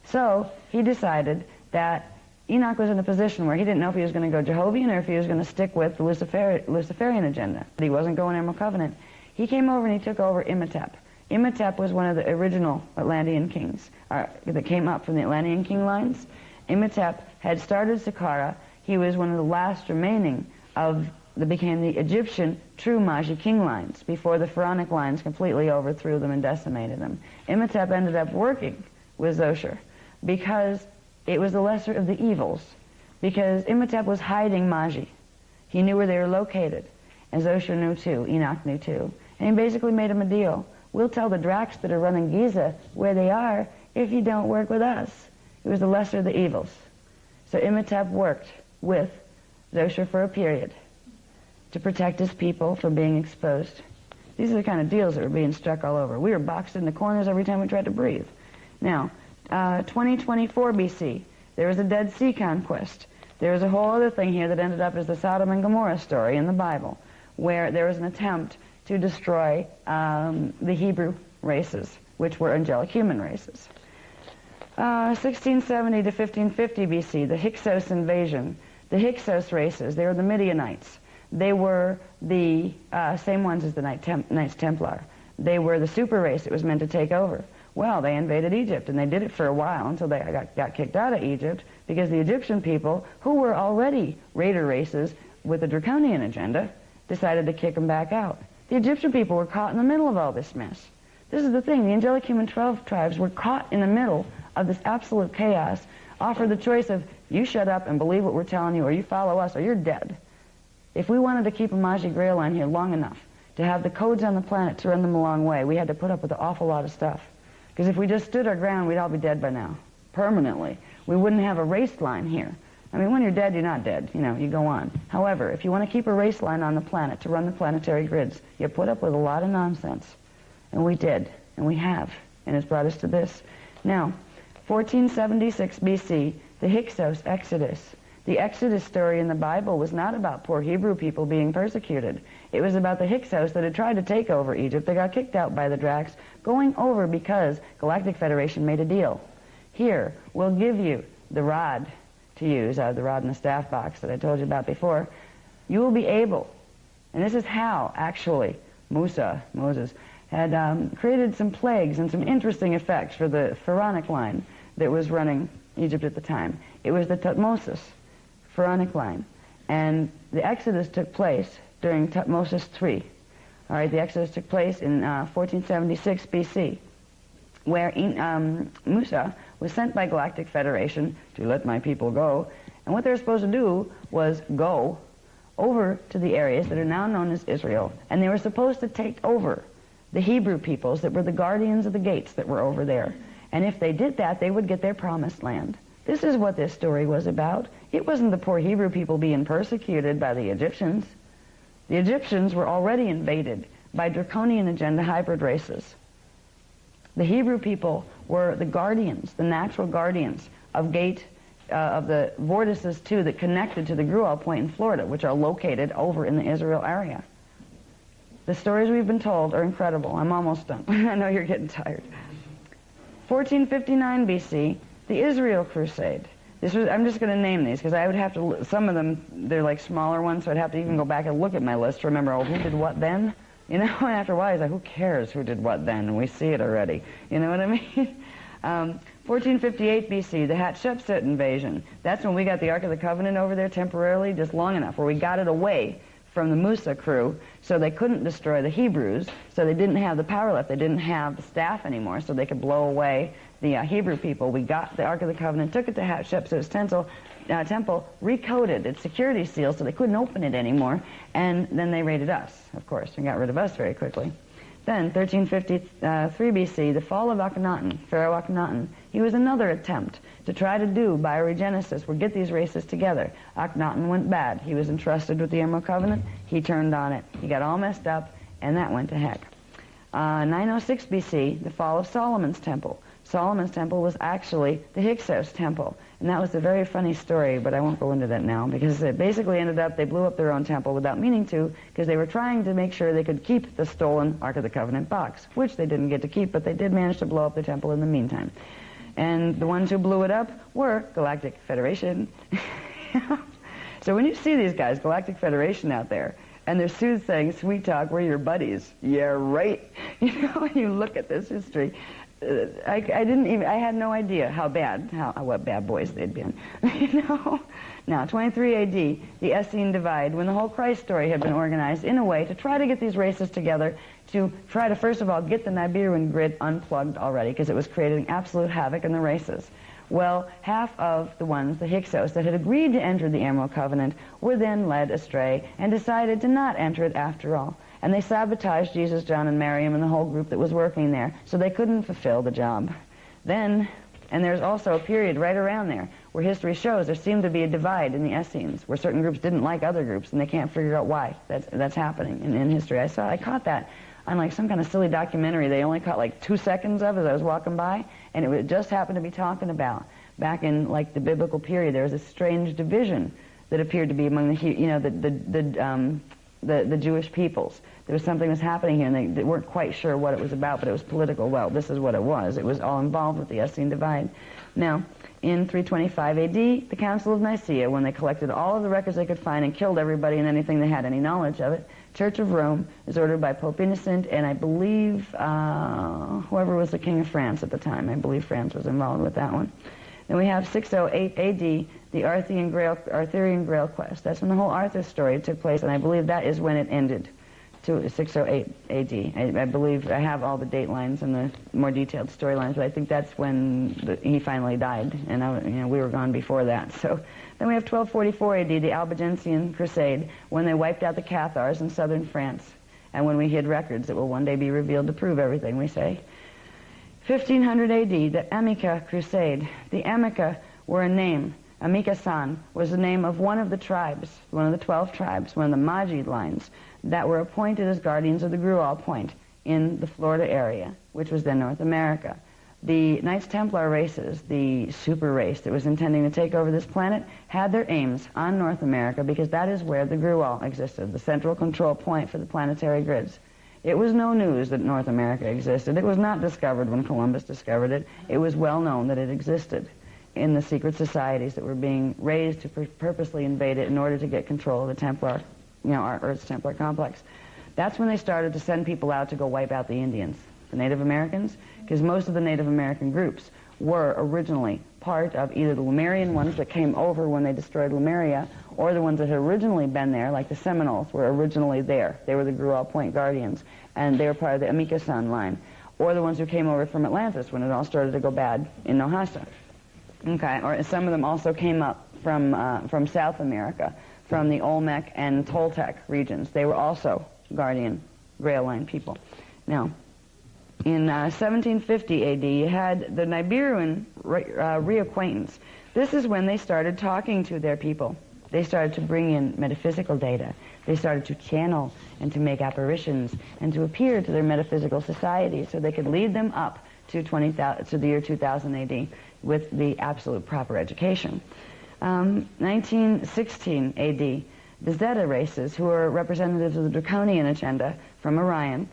So he decided that Enoch was in a position where he didn't know if he was going to go Jehovian or if he was going to stick with the Luciferian agenda. But he wasn't going Emerald Covenant. He came over and he took over Imhotep. Imhotep was one of the original Atlantean kings that came up from the Atlantean king lines. Imhotep had started Saqqara. He was one of the last remaining that became the Egyptian true Magi king lines before the Pharaonic lines completely overthrew them and decimated them. Imhotep ended up working with Zoshar because it was the lesser of the evils, because Imhotep was hiding Magi. He knew where they were located. And Zoshar knew too, Enoch knew too. And he basically made him a deal. We'll tell the Dracs that are running Giza where they are if you don't work with us. It was the lesser of the evils. So Imhotep worked with Zoshar for a period to protect his people from being exposed. These are the kind of deals that were being struck all over. We were boxed in the corners every time we tried to breathe. Now, 2024 BC, there was a Dead Sea conquest. There was a whole other thing here that ended up as the Sodom and Gomorrah story in the Bible, where there was an attempt to destroy the Hebrew races, which were angelic human races. 1670 to 1550 BC, the Hyksos invasion. The Hyksos races, they were the Midianites. They were the same ones as the Knights Templar. They were the super race that was meant to take over. Well, they invaded Egypt, and they did it for a while until they got kicked out of Egypt because the Egyptian people, who were already raider races with a draconian agenda, decided to kick them back out. The Egyptian people were caught in the middle of all this mess. This is the thing. The angelic human 12 tribes were caught in the middle of this absolute chaos, offered the choice of, you shut up and believe what we're telling you, or you follow us, or you're dead. If we wanted to keep a Magi Grail line here long enough to have the codes on the planet to run them a long way, we had to put up with an awful lot of stuff. Because if we just stood our ground, we'd all be dead by now, permanently. We wouldn't have a race line here. I mean, when you're dead, you're not dead. You know, you go on. However, if you want to keep a race line on the planet to run the planetary grids, you put up with a lot of nonsense. And we did, and we have, and it's brought us to this. Now, 1476 BC, the Hyksos Exodus. The Exodus story in the Bible was not about poor Hebrew people being persecuted. It was about the Hyksos that had tried to take over Egypt. They got kicked out by the Dracs, going over because Galactic Federation made a deal. Here, we'll give you the rod to use, out of the rod and the staff box that I told you about before. You will be able, and this is how, actually, Moses, had created some plagues and some interesting effects for the pharaonic line that was running Egypt at the time. It was the Tutmosis pharaonic line. And the Exodus took place during Tutmosis III. All right, the Exodus took place in 1476 BC, where Musa was sent by Galactic Federation to let my people go. And what they were supposed to do was go over to the areas that are now known as Israel. And they were supposed to take over the Hebrew peoples that were the guardians of the gates that were over there. And if they did that, they would get their promised land. This is what this story was about. It wasn't the poor Hebrew people being persecuted by the Egyptians. The Egyptians were already invaded by draconian agenda hybrid races. The Hebrew people were the guardians, the natural guardians of of the vortices too that connected to the Gruel Point in Florida, which are located over in the Israel area. The stories we've been told are incredible. I'm almost done. I know you're getting tired. 1459 BC, the Israel Crusade. I'm just going to name these because I would have to, some of them, they're like smaller ones, so I'd have to even go back and look at my list to remember, oh, who did what then? You know, and after a while, it's like, who cares who did what then? And we see it already. You know what I mean? 1458 BC, the Hatshepsut invasion. That's when we got the Ark of the Covenant over there temporarily, just long enough, where we got it away from the Musa crew, so they couldn't destroy the Hebrews, so they didn't have the power left. They didn't have the staff anymore, so they could blow away the Hebrew people. We got the Ark of the Covenant, took it to Hatshepsut's temple, recoded its security seal so they couldn't open it anymore, and then they raided us, of course, and got rid of us very quickly. Then, 1353 BC, the fall of Akhenaten, Pharaoh Akhenaten. He was another attempt to try to do bioregenesis, or get these races together. Akhenaten went bad. He was entrusted with the Emerald Covenant. He turned on it. He got all messed up, and that went to heck. 906 BC, the fall of Solomon's temple. Solomon's temple was actually the Hyksos temple. And that was a very funny story, but I won't go into that now, because it basically ended up, they blew up their own temple without meaning to, because they were trying to make sure they could keep the stolen Ark of the Covenant box, which they didn't get to keep, but they did manage to blow up the temple in the meantime. And the ones who blew it up were Galactic Federation. So when you see these guys, Galactic Federation out there, and they're soothsaying, sweet talk, we're your buddies. Yeah, right. You know, when you look at this history, I had no idea what bad boys they'd been. You know? Now, 23 AD, the Essene Divide, when the whole Christ story had been organized in a way to try to get these races together, to try to, first of all, get the Nibiruian grid unplugged already, because it was creating absolute havoc in the races. Well, half of the ones, the Hyksos, that had agreed to enter the Emerald Covenant were then led astray and decided to not enter it after all. And they sabotaged Jesus, John, and Miriam and the whole group that was working there, so they couldn't fulfill the job. Then, and there's also a period right around there where history shows there seemed to be a divide in the Essenes, where certain groups didn't like other groups, and they can't figure out why that's happening in history. I caught that on like some kind of silly documentary they only caught like 2 seconds of as I was walking by, and it just happened to be talking about back in like the biblical period. There was a strange division that appeared to be among the Jewish peoples. There was something that was happening here, and they weren't quite sure what it was about, but it was political. Well, this is what it was. It was all involved with the Essene divide. Now, in 325 AD, the Council of Nicaea, when they collected all of the records they could find and killed everybody and anything they had any knowledge of it, Church of Rome is ordered by Pope Innocent, and I believe whoever was the King of France at the time. I believe France was involved with that one. Then we have 608 AD, the Arthurian Grail quest. That's when the whole Arthur story took place, and I believe that is when it ended, to 608 AD. I believe I have all the date lines and the more detailed storylines, but I think that's when he finally died, and we were gone before that. So then we have 1244 AD, the Albigensian Crusade, when they wiped out the Cathars in southern France, and when we hid records that will one day be revealed to prove everything we say. 1500 AD, the Amica Crusade. The Amica were a name. Amika-san was the name of one of the tribes, one of the 12 tribes, one of the Majid lines, that were appointed as guardians of the Grual Point in the Florida area, which was then North America. The Knights Templar races, the super race that was intending to take over this planet, had their aims on North America because that is where the Grual existed, the central control point for the planetary grids. It was no news that North America existed. It was not discovered when Columbus discovered it. It was well known that it existed in the secret societies that were being raised to purposely invade it in order to get control of the Templar, our Earth's Templar complex. That's when they started to send people out to go wipe out the Indians, the Native Americans, because most of the Native American groups were originally part of either the Lemurian ones that came over when they destroyed Lemuria, or the ones that had originally been there, like the Seminoles were originally there. They were the Grual Point Guardians, and they were part of the Amika-san line, or the ones who came over from Atlantis when it all started to go bad in Nohasa. Okay, or some of them also came up from South America, from the Olmec and Toltec regions. They were also guardian Grail line people. Now, in 1750 AD, you had the Nibiruian reacquaintance. This is when they started talking to their people. They started to bring in metaphysical data. They started to channel and to make apparitions and to appear to their metaphysical society so they could lead them up to the year 2000 AD with the absolute proper education. 1916 AD, the Zeta races, who were representatives of the Draconian agenda from Orion,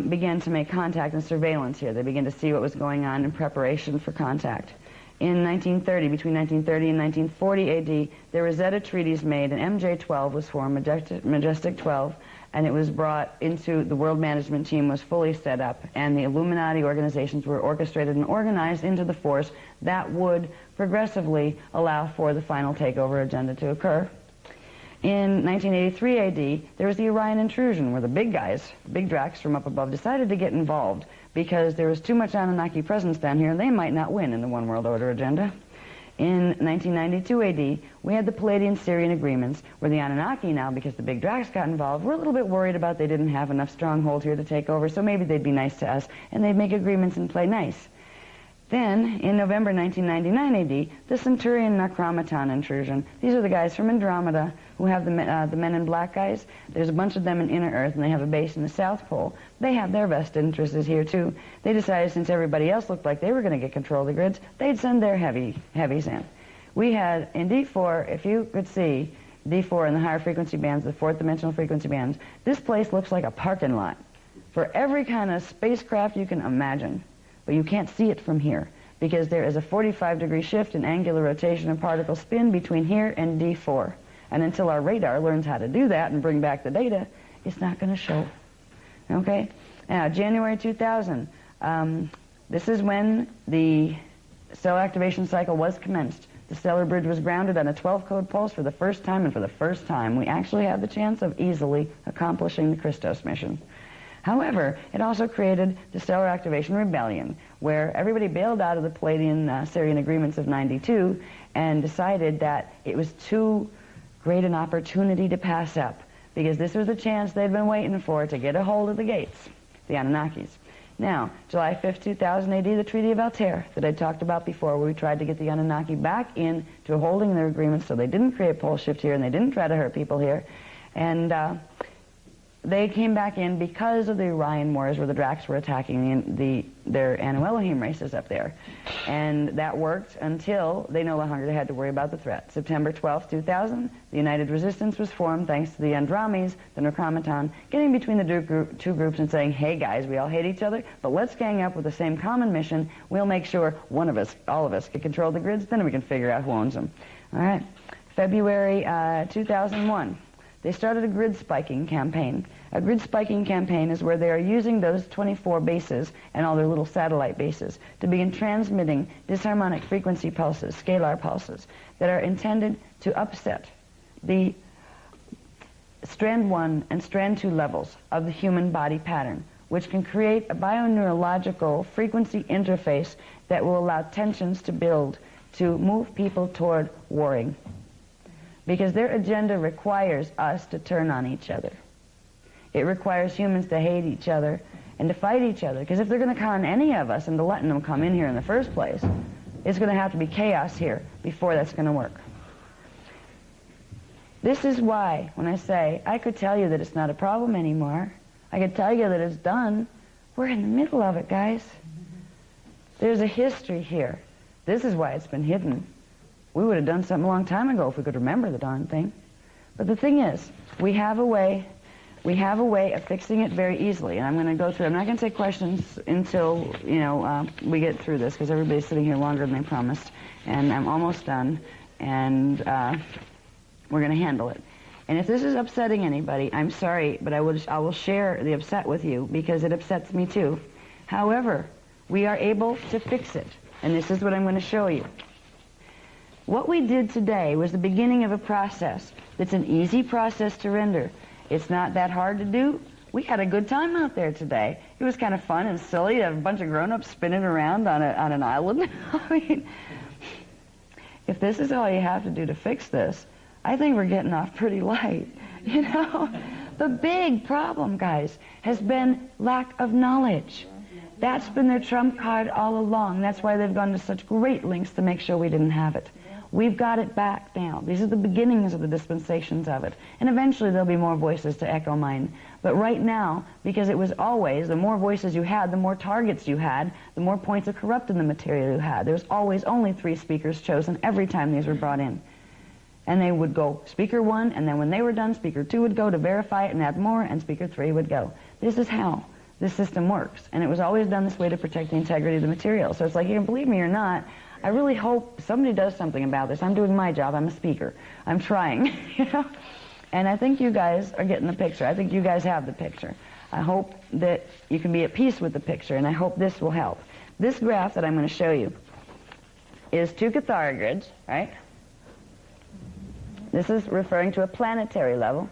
began to make contact and surveillance here. They began to see what was going on in preparation for contact. In 1930, between 1930 and 1940 AD, there were Zeta treaties made, and MJ-12 was formed, Majestic 12, and it was brought into the world management team, was fully set up, and the Illuminati organizations were orchestrated and organized into the force that would progressively allow for the final takeover agenda to occur. In 1983 AD, there was the Orion intrusion, where the big guys, big Dracs from up above, decided to get involved because there was too much Anunnaki presence down here, and they might not win in the One World Order agenda. In 1992 AD, we had the Palladian-Syrian agreements, where the Anunnaki now, because the big Dracs got involved, were a little bit worried about they didn't have enough stronghold here to take over, so maybe they'd be nice to us, and they'd make agreements and play nice. Then, in November 1999 AD, the Centurion Necromaton intrusion. These are the guys from Andromeda who have the Men in Black guys. There's a bunch of them in Inner Earth, and they have a base in the South Pole. They have their vested interests here, too. They decided, since everybody else looked like they were going to get control of the grids, they'd send their heavies in. We had, in D4, if you could see D4 in the higher frequency bands, the fourth dimensional frequency bands, this place looks like a parking lot for every kind of spacecraft you can imagine. But you can't see it from here because there is a 45-degree shift in angular rotation and particle spin between here and D4. And until our radar learns how to do that and bring back the data, it's not going to show. Okay? Now, January 2000, this is when the cell activation cycle was commenced. The stellar bridge was grounded on a 12-code pulse for the first time, and for the first time, we actually have the chance of easily accomplishing the Christos mission. However, it also created the Stellar Activation Rebellion, where everybody bailed out of the Palladian-Syrian agreements of 92 and decided that it was too great an opportunity to pass up, because this was the chance they'd been waiting for to get a hold of the gates, the Anunnakis. Now, July 5th, 2000 AD, the Treaty of Altair that I talked about before, where we tried to get the Anunnaki back in to holding their agreements so they didn't create pole shift here and they didn't try to hurt people here. And they came back in because of the Orion Wars, where the Dracs were attacking their Anu Elohim races up there. And that worked until they no longer had to worry about the threat. September 12th, 2000, the United Resistance was formed thanks to the Andromes, the Necromaton, getting between the two groups and saying, hey guys, we all hate each other, but let's gang up with the same common mission. We'll make sure one of us, all of us, can control the grids, then we can figure out who owns them. All right. February 2001. They started a grid spiking campaign. A grid spiking campaign is where they are using those 24 bases and all their little satellite bases to begin transmitting disharmonic frequency pulses, scalar pulses, that are intended to upset the strand 1 and strand 2 levels of the human body pattern, which can create a bioneurological frequency interface that will allow tensions to build to move people toward warring. Because their agenda requires us to turn on each other. It requires humans to hate each other and to fight each other. Because if they're going to con any of us into letting them come in here in the first place, it's going to have to be chaos here before that's going to work. This is why, when I say, I could tell you that it's not a problem anymore, I could tell you that it's done, we're in the middle of it, guys. There's a history here. This is why it's been hidden. We would have done something a long time ago if we could remember the darn thing. But the thing is, we have a way of fixing it very easily. And I'm going to go through, I'm not going to take questions until, we get through this, because everybody's sitting here longer than they promised. And I'm almost done, and we're going to handle it. And if this is upsetting anybody, I'm sorry, but I will share the upset with you, because it upsets me too. However, we are able to fix it. And this is what I'm going to show you. What we did today was the beginning of a process that's an easy process to render. It's not that hard to do. We had a good time out there today. It was kind of fun and silly to have a bunch of grown-ups spinning around on an island. I mean, if this is all you have to do to fix this, I think we're getting off pretty light. The big problem, guys, has been lack of knowledge. That's been their trump card all along. That's why they've gone to such great lengths to make sure we didn't have it. We've got it back now. These are the beginnings of the dispensations of it. And eventually there'll be more voices to echo mine. But right now, because it was always, the more voices you had, the more targets you had, the more points of corrupting the material you had. There was always only 3 speakers chosen every time these were brought in. And they would go speaker 1, and then when they were done, speaker 2 would go to verify it and add more, and speaker 3 would go. This is how this system works. And it was always done this way to protect the integrity of the material. So it's like, you can believe me or not, I really hope somebody does something about this. I'm doing my job. I'm a speaker. I'm trying, And I think you guys are getting the picture. I think you guys have the picture. I hope that you can be at peace with the picture, and I hope this will help. This graph that I'm going to show you is 2 Cathara grids, right? This is referring to a planetary level.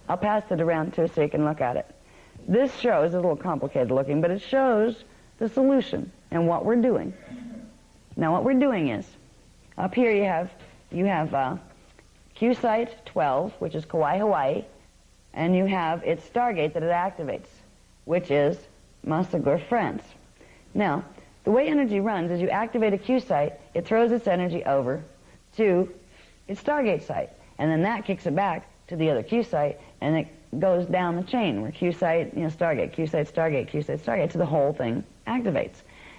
I'll pass it around too so you can look at it. This shows, it's a little complicated looking, but it shows the solution and what we're doing. Now what we're doing is, up here you have Q site 12, which is Kauai, Hawaii, and you have its stargate that it activates, which is Massagur, France. Now, the way energy runs is you activate a Q site, it throws its energy over to its stargate site, and then that kicks it back to the other Q site, and it goes down the chain where Q site, stargate, Q site, stargate, Q site, stargate, so the whole thing activates.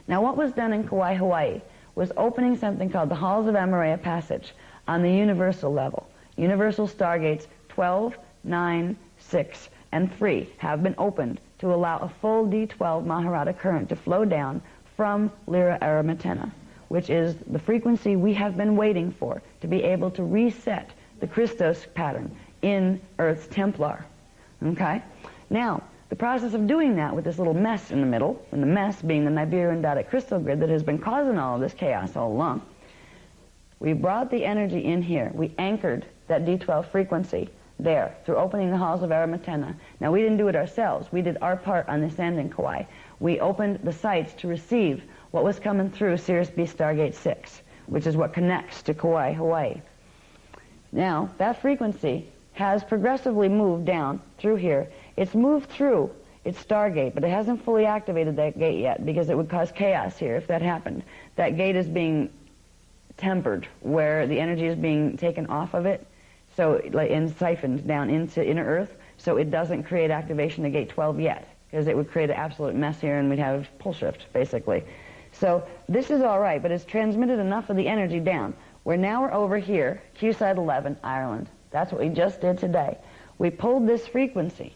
Now what was done in Kauai, Hawaii was opening something called the Halls of Amareya Passage on the universal level. Universal stargates 12, 9, 6, and 3 have been opened to allow a full D12 Maharata current to flow down from Lyra Aramatena, which is the frequency we have been waiting for to be able to reset the Christos pattern in Earth's Templar. Okay? Now, the process of doing that with this little mess in the middle, and the mess being the nibiruian dotted crystal grid that has been causing all of this chaos all along, we brought the energy in here. We anchored that D12 frequency there through opening the halls of Aramatena. Now, we didn't do it ourselves. We did our part on this end in Kauai. We opened the sites to receive what was coming through Sirius B Stargate 6, which is what connects to Kauai, Hawaii. Now, that frequency has progressively moved down through here. It's moved through its Stargate, but it hasn't fully activated that gate yet because it would cause chaos here if that happened. That gate is being tempered, where the energy is being taken off of it, so and siphoned down into inner Earth, so it doesn't create activation of gate 12 yet, because it would create an absolute mess here and we'd have pole shift, basically. So this is all right, but it's transmitted enough of the energy down, where now we're over here, Q-side 11, Ireland. That's what we just did today. We pulled this frequency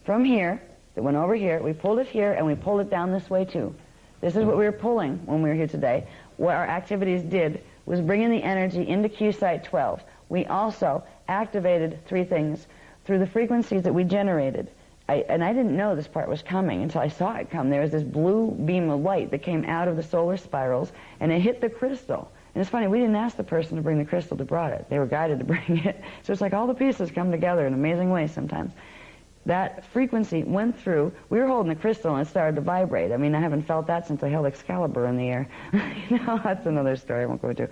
from here, that went over here, we pulled it here, and we pulled it down this way too. This is what we were pulling when we were here today. What our activities did was bringing the energy into Q-site 12. We also activated 3 things through the frequencies that we generated. And I didn't know this part was coming until I saw it come. There was this blue beam of light that came out of the solar spirals, and it hit the crystal. And it's funny, we didn't ask the person to bring the crystal that brought it. They were guided to bring it. So it's like all the pieces come together in amazing ways sometimes. That frequency went through. We were holding the crystal and it started to vibrate. I mean, I haven't felt that since I held Excalibur in the air. You know, that's another story I won't go into.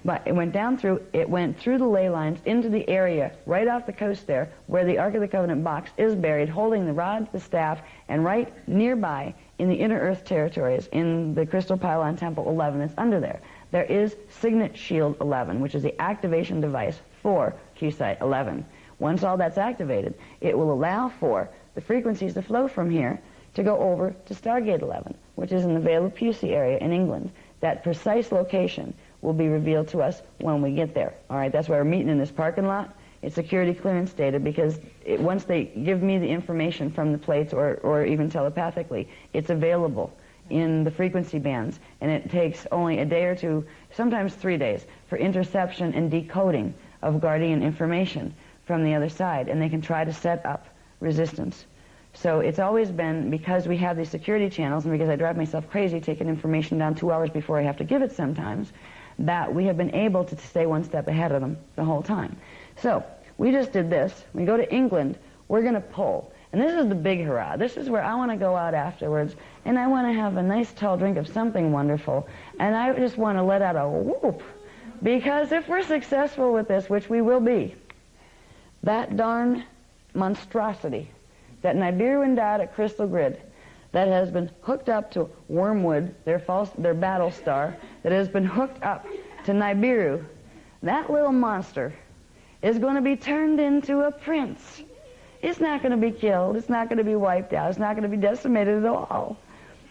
But it went down through, it went through the ley lines into the area right off the coast there where the Ark of the Covenant box is buried, holding the rod, the staff, and right nearby in the inner Earth territories, in the Crystal Pylon Temple 11 that's under there, there is Signet Shield 11, which is the activation device for Q-site 11. Once all that's activated, it will allow for the frequencies to flow from here to go over to Stargate 11, which is in the Vale of Pusey area in England. That precise location will be revealed to us when we get there. All right, that's why we're meeting in this parking lot. It's security clearance data because once they give me the information from the plates or even telepathically, it's available in the frequency bands, and it takes only a day or 2, sometimes 3 days, for interception and decoding of Guardian information from the other side, and they can try to set up resistance. So it's always been, because we have these security channels and because I drive myself crazy taking information down 2 hours before I have to give it sometimes, that we have been able to stay one step ahead of them the whole time. So we just did this. We go to England, we're going to pull. And this is the big hurrah. This is where I want to go out afterwards, and I want to have a nice tall drink of something wonderful, and I just want to let out a whoop. Because if we're successful with this, which we will be, that darn monstrosity, that nibiruian diotic crystal grid that has been hooked up to Wormwood, their battle star, that has been hooked up to Nibiru, that little monster is going to be turned into a prince. It's not going to be killed. It's not going to be wiped out. It's not going to be decimated at all.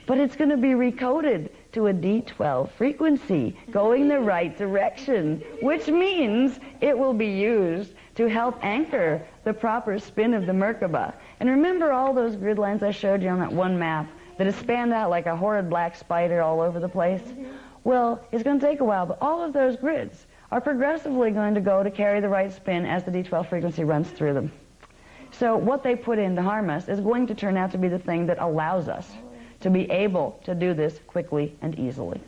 But it's going to be recoded to a D12 frequency, going the right direction, which means it will be used to help anchor the proper spin of the Merkaba. And remember all those grid lines I showed you on that one map that is spanned out like a horrid black spider all over the place? Well, it's going to take a while, but all of those grids are progressively going to go to carry the right spin as the D12 frequency runs through them. So what they put in to harm us is going to turn out to be the thing that allows us to be able to do this quickly and easily.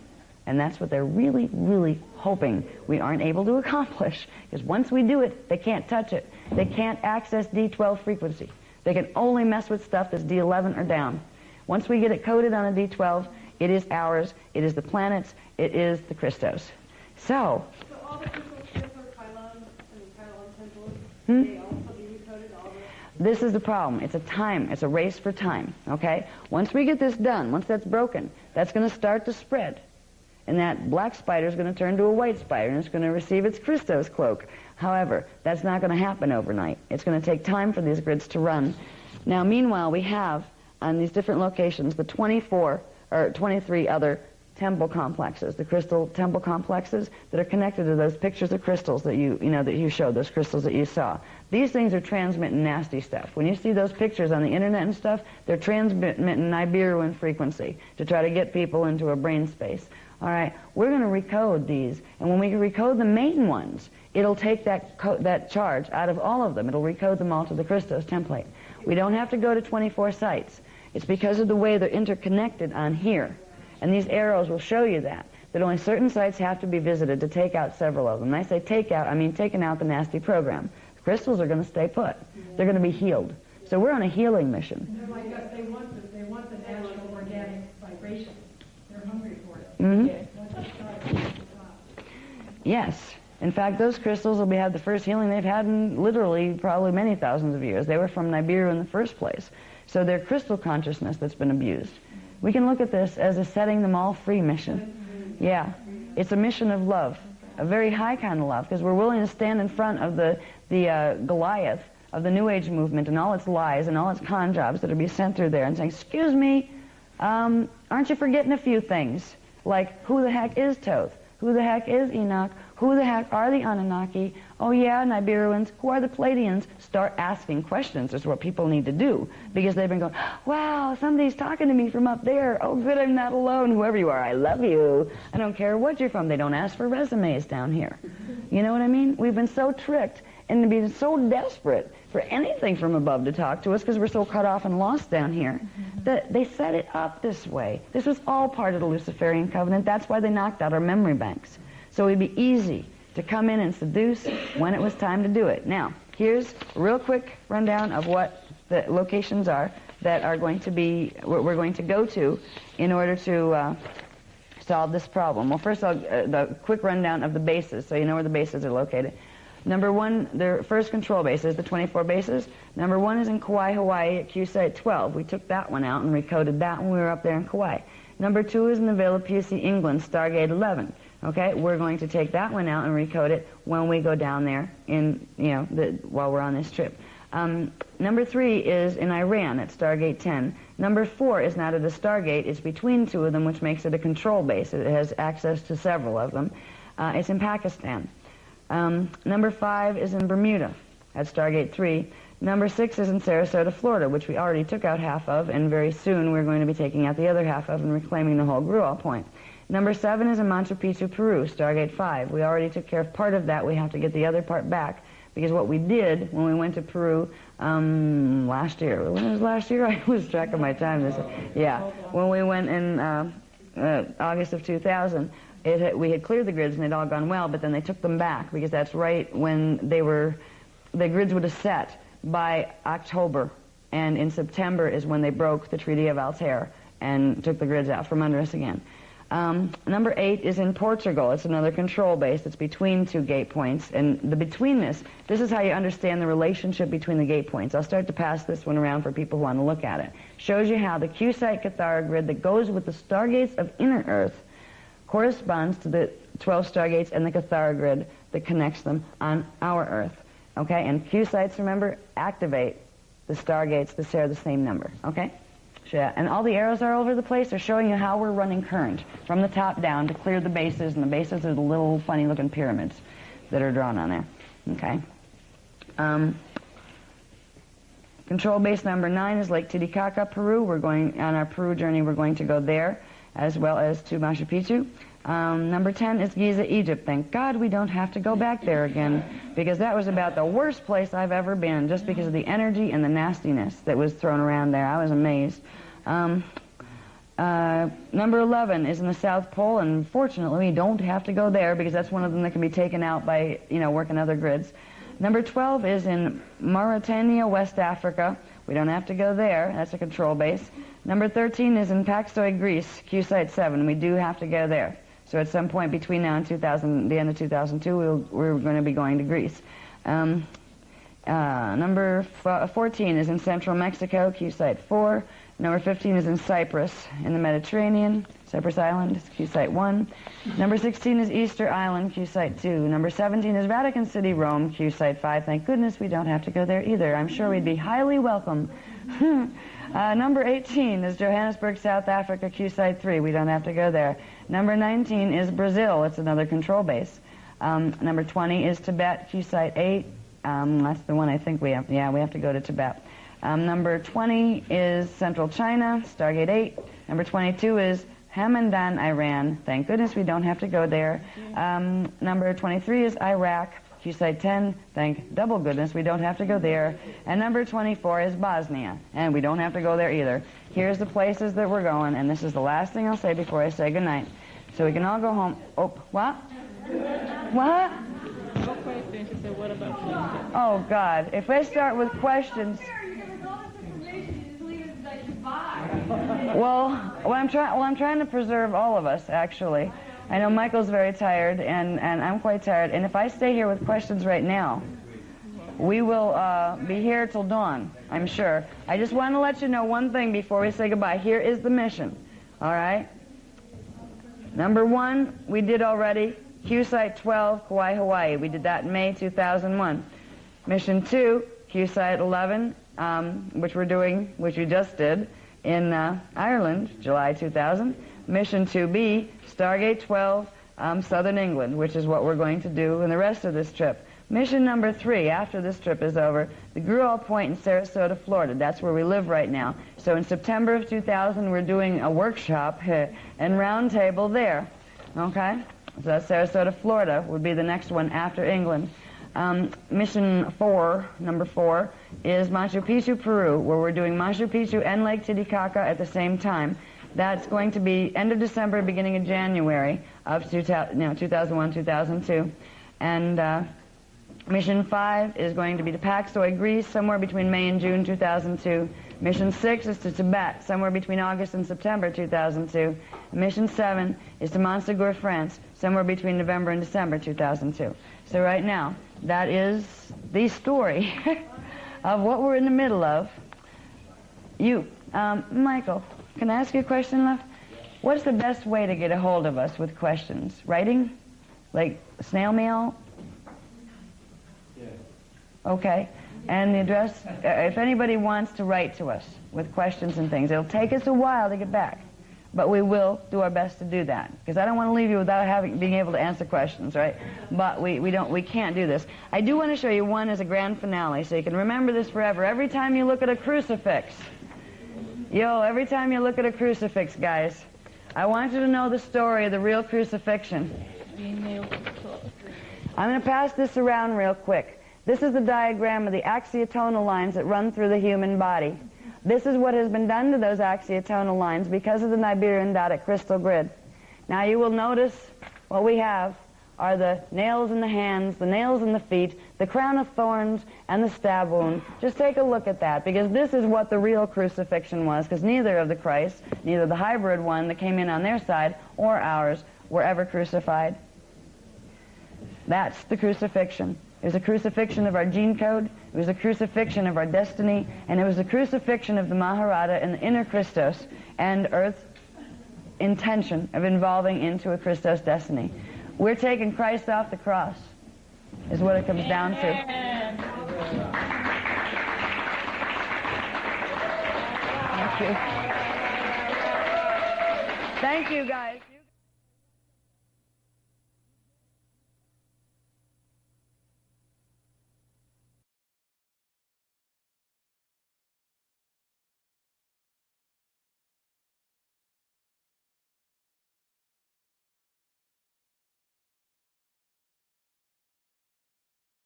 And that's what they're really, really hoping we aren't able to accomplish. Because once we do it, they can't touch it. They can't access D12 frequency. They can only mess with stuff that's D11 or down. Once we get it coded on a D12, it is ours, it is the planets, it is the Christos. So all the crystals here for pylons and pylon temples, they also be recoded all the... This is the problem. It's a time. It's a race for time, okay? Once we get this done, once that's broken, that's going to start to spread. And that black spider is going to turn to a white spider, and it's going to receive its Christos cloak. However, that's not going to happen overnight. It's going to take time for these grids to run. Now, meanwhile, we have, on these different locations, the 24 or 23 other temple complexes, the crystal temple complexes that are connected to those pictures of crystals that you showed, those crystals that you saw. These things are transmitting nasty stuff. When you see those pictures on the internet and stuff, they're transmitting nibiruian frequency to try to get people into a brain space. All right, we're going to recode these, and when we recode the main ones, it'll take that charge out of all of them. It'll recode them all to the Christos template. We don't have to go to 24 sites. It's because of the way they're interconnected on here. And these arrows will show you that only certain sites have to be visited to take out several of them. And I say take out, I mean taking out the nasty program. Crystals are going to stay put. They're going to be healed. So we're on a healing mission. They're like us. They want the natural organic vibration. They're hungry for it. Mm-hmm. Once it starts, it's stop. Yes. In fact, those crystals will have the first healing they've had in literally probably many thousands of years. They were from Nibiru in the first place. So they're crystal consciousness that's been abused. We can look at this as a setting them all free mission. Yeah. It's a mission of love, a very high kind of love, because we're willing to stand in front of the Goliath of the New Age movement and all its lies and all its con jobs that are being sent through there and saying, excuse me, aren't you forgetting a few things? Like, who the heck is Thoth? Who the heck is Enoch? Who the heck are the Anunnaki? Oh yeah, Nibiruans. Who are the Pleiadians? Start asking questions is what people need to do, because they've been going, wow, somebody's talking to me from up there. Oh good, I'm not alone. Whoever you are, I love you. I don't care what you're from. They don't ask for resumes down here. You know what I mean? We've been so tricked into being so desperate for anything from above to talk to us because we're so cut off and lost down here that they set it up this way. This was all part of the Luciferian covenant. That's why they knocked out our memory banks. So it'd be easy to come in and seduce when it was time to do it. Now, here's a real quick rundown of what the locations are that are going to be, we're going to go to in order to solve this problem. Well, first the quick rundown of the bases, so you know where the bases are located. Number one, their first control bases, the 24 bases. Number one is in Kauai, Hawaii at Q Site 12. We took that one out and recoded that when we were up there in Kauai. Number two is in the Vale of Pusey, England, Stargate 11. Okay, we're going to take that one out and recode it when we go down there in, while we're on this trip. Number three is in Iran at Stargate 10. Number four is not at a Stargate. It's between two of them, which makes it a control base. It has access to several of them. It's in Pakistan. Number five is in Bermuda at Stargate 3. Number six is in Sarasota, Florida, which we already took out half of, and very soon we're going to be taking out the other half of and reclaiming the whole Gruel point. Number seven is in Machu Picchu, Peru, Stargate 5. We already took care of part of that. We have to get the other part back, because what we did when we went to Peru last year, when was last year? I lose track of my time. When we went in August of 2000, we had cleared the grids and they'd all gone well, but then they took them back, because that's right when the grids would have set by October, and in September is when they broke the Treaty of Altair and took the grids out from under us again. Number 8 is in Portugal. It's another control base. It's between two gate points. And the betweenness, this is how you understand the relationship between the gate points. I'll start to pass this one around for people who want to look at it. Shows you how the Q-site Cathara grid that goes with the stargates of inner Earth corresponds to the 12 stargates and the Cathara grid that connects them on our Earth. Okay? And Q-sites, remember, activate the stargates that share the same number. Okay? Yeah, and all the arrows are all over the place. They're showing you how we're running current from the top down to clear the bases, and the bases are the little funny-looking pyramids that are drawn on there. Okay. Control base number 9 is Lake Titicaca, Peru. We're going on our Peru journey. We're going to go there, as well as to Machu Picchu. Number 10 is Giza, Egypt. Thank God we don't have to go back there again, because that was about the worst place I've ever been, just because of the energy and the nastiness that was thrown around there. I was amazed. Number 11 is in the South Pole, and fortunately we don't have to go there, because that's one of them that can be taken out by, working other grids. Number 12 is in Mauritania, West Africa. We don't have to go there. That's a control base. Number 13 is in Paxoi, Greece, Q-Site 7. We do have to go there. So at some point between now and the end of 2002, we're going to be going to Greece. Number 14 is in central Mexico, Q-Site 4. Number 15 is in Cyprus, in the Mediterranean, Cyprus Island, Q-Site 1. Number 16 is Easter Island, Q-Site 2. Number 17 is Vatican City, Rome, Q-Site 5. Thank goodness we don't have to go there either. I'm sure we'd be highly welcome. Number 18 is Johannesburg, South Africa, Q-Site 3. We don't have to go there. Number 19 is Brazil. It's another control base. Number 20 is Tibet, Q-Site 8. That's the one I think we have. Yeah, we have to go to Tibet. Number 20 is Central China, Stargate 8. Number 22 is Hamadan, Iran. Thank goodness we don't have to go there. Number 23 is Iraq, Q-Site 10. Thank double goodness we don't have to go there. And number 24 is Bosnia, and we don't have to go there either. Here's the places that we're going, and this is the last thing I'll say before I say goodnight. So we can all go home. Oh, what? What? No question. going to say, what about questions? Oh, God. If I start with questions... Well, I'm trying to preserve all of us, actually. I know Michael's very tired, and I'm quite tired. And if I stay here with questions right now, we will be here till dawn, I'm sure. I just want to let you know one thing before we say goodbye. Here is the mission, all right? Number 1, we did already. Q Site 12, Kauai, Hawaii. We did that in May 2001. Mission 2, Q Site 11, which we just did in Ireland, July 2000. Mission 2B, Stargate 12, Southern England, which is what we're going to do in the rest of this trip. Mission number 3, after this trip is over, the Gruel Point in Sarasota, Florida. That's where we live right now. So in September of 2000, we're doing a workshop and roundtable there. Okay? So that's Sarasota, Florida, would be the next one after England. Mission 4, number 4, is Machu Picchu, Peru, where we're doing Machu Picchu and Lake Titicaca at the same time. That's going to be end of December, beginning of January of 2001, 2002. And Mission 5 is going to be to Paksoi, Greece, somewhere between May and June 2002. Mission 6 is to Tibet, somewhere between August and September 2002. Mission 7 is to Montségur, France, somewhere between November and December 2002. So right now, that is the story of what we're in the middle of. Michael, can I ask you a question, love? What's the best way to get a hold of us with questions? Writing? Like snail mail? Okay. And the address, if anybody wants to write to us with questions and things, it'll take us a while to get back. But we will do our best to do that. Because I don't want to leave you without being able to answer questions, right? But we can't do this. I do want to show you one as a grand finale, so you can remember this forever. Every time you look at a crucifix, every time you look at a crucifix, guys, I want you to know the story of the real crucifixion. I'm going to pass this around real quick. This is the diagram of the axiotonal lines that run through the human body. This is what has been done to those axiotonal lines because of the nibiruian dotted crystal grid. Now you will notice what we have are the nails in the hands, the nails in the feet, the crown of thorns, and the stab wound. Just take a look at that, because this is what the real crucifixion was, because neither of the Christs, neither the hybrid one that came in on their side or ours, were ever crucified. That's the crucifixion. It was a crucifixion of our gene code, it was a crucifixion of our destiny, and it was a crucifixion of the Maharata and the inner Christos and Earth's intention of evolving into a Christos destiny. We're taking Christ off the cross, is what it comes down to. Thank you. Thank you, guys.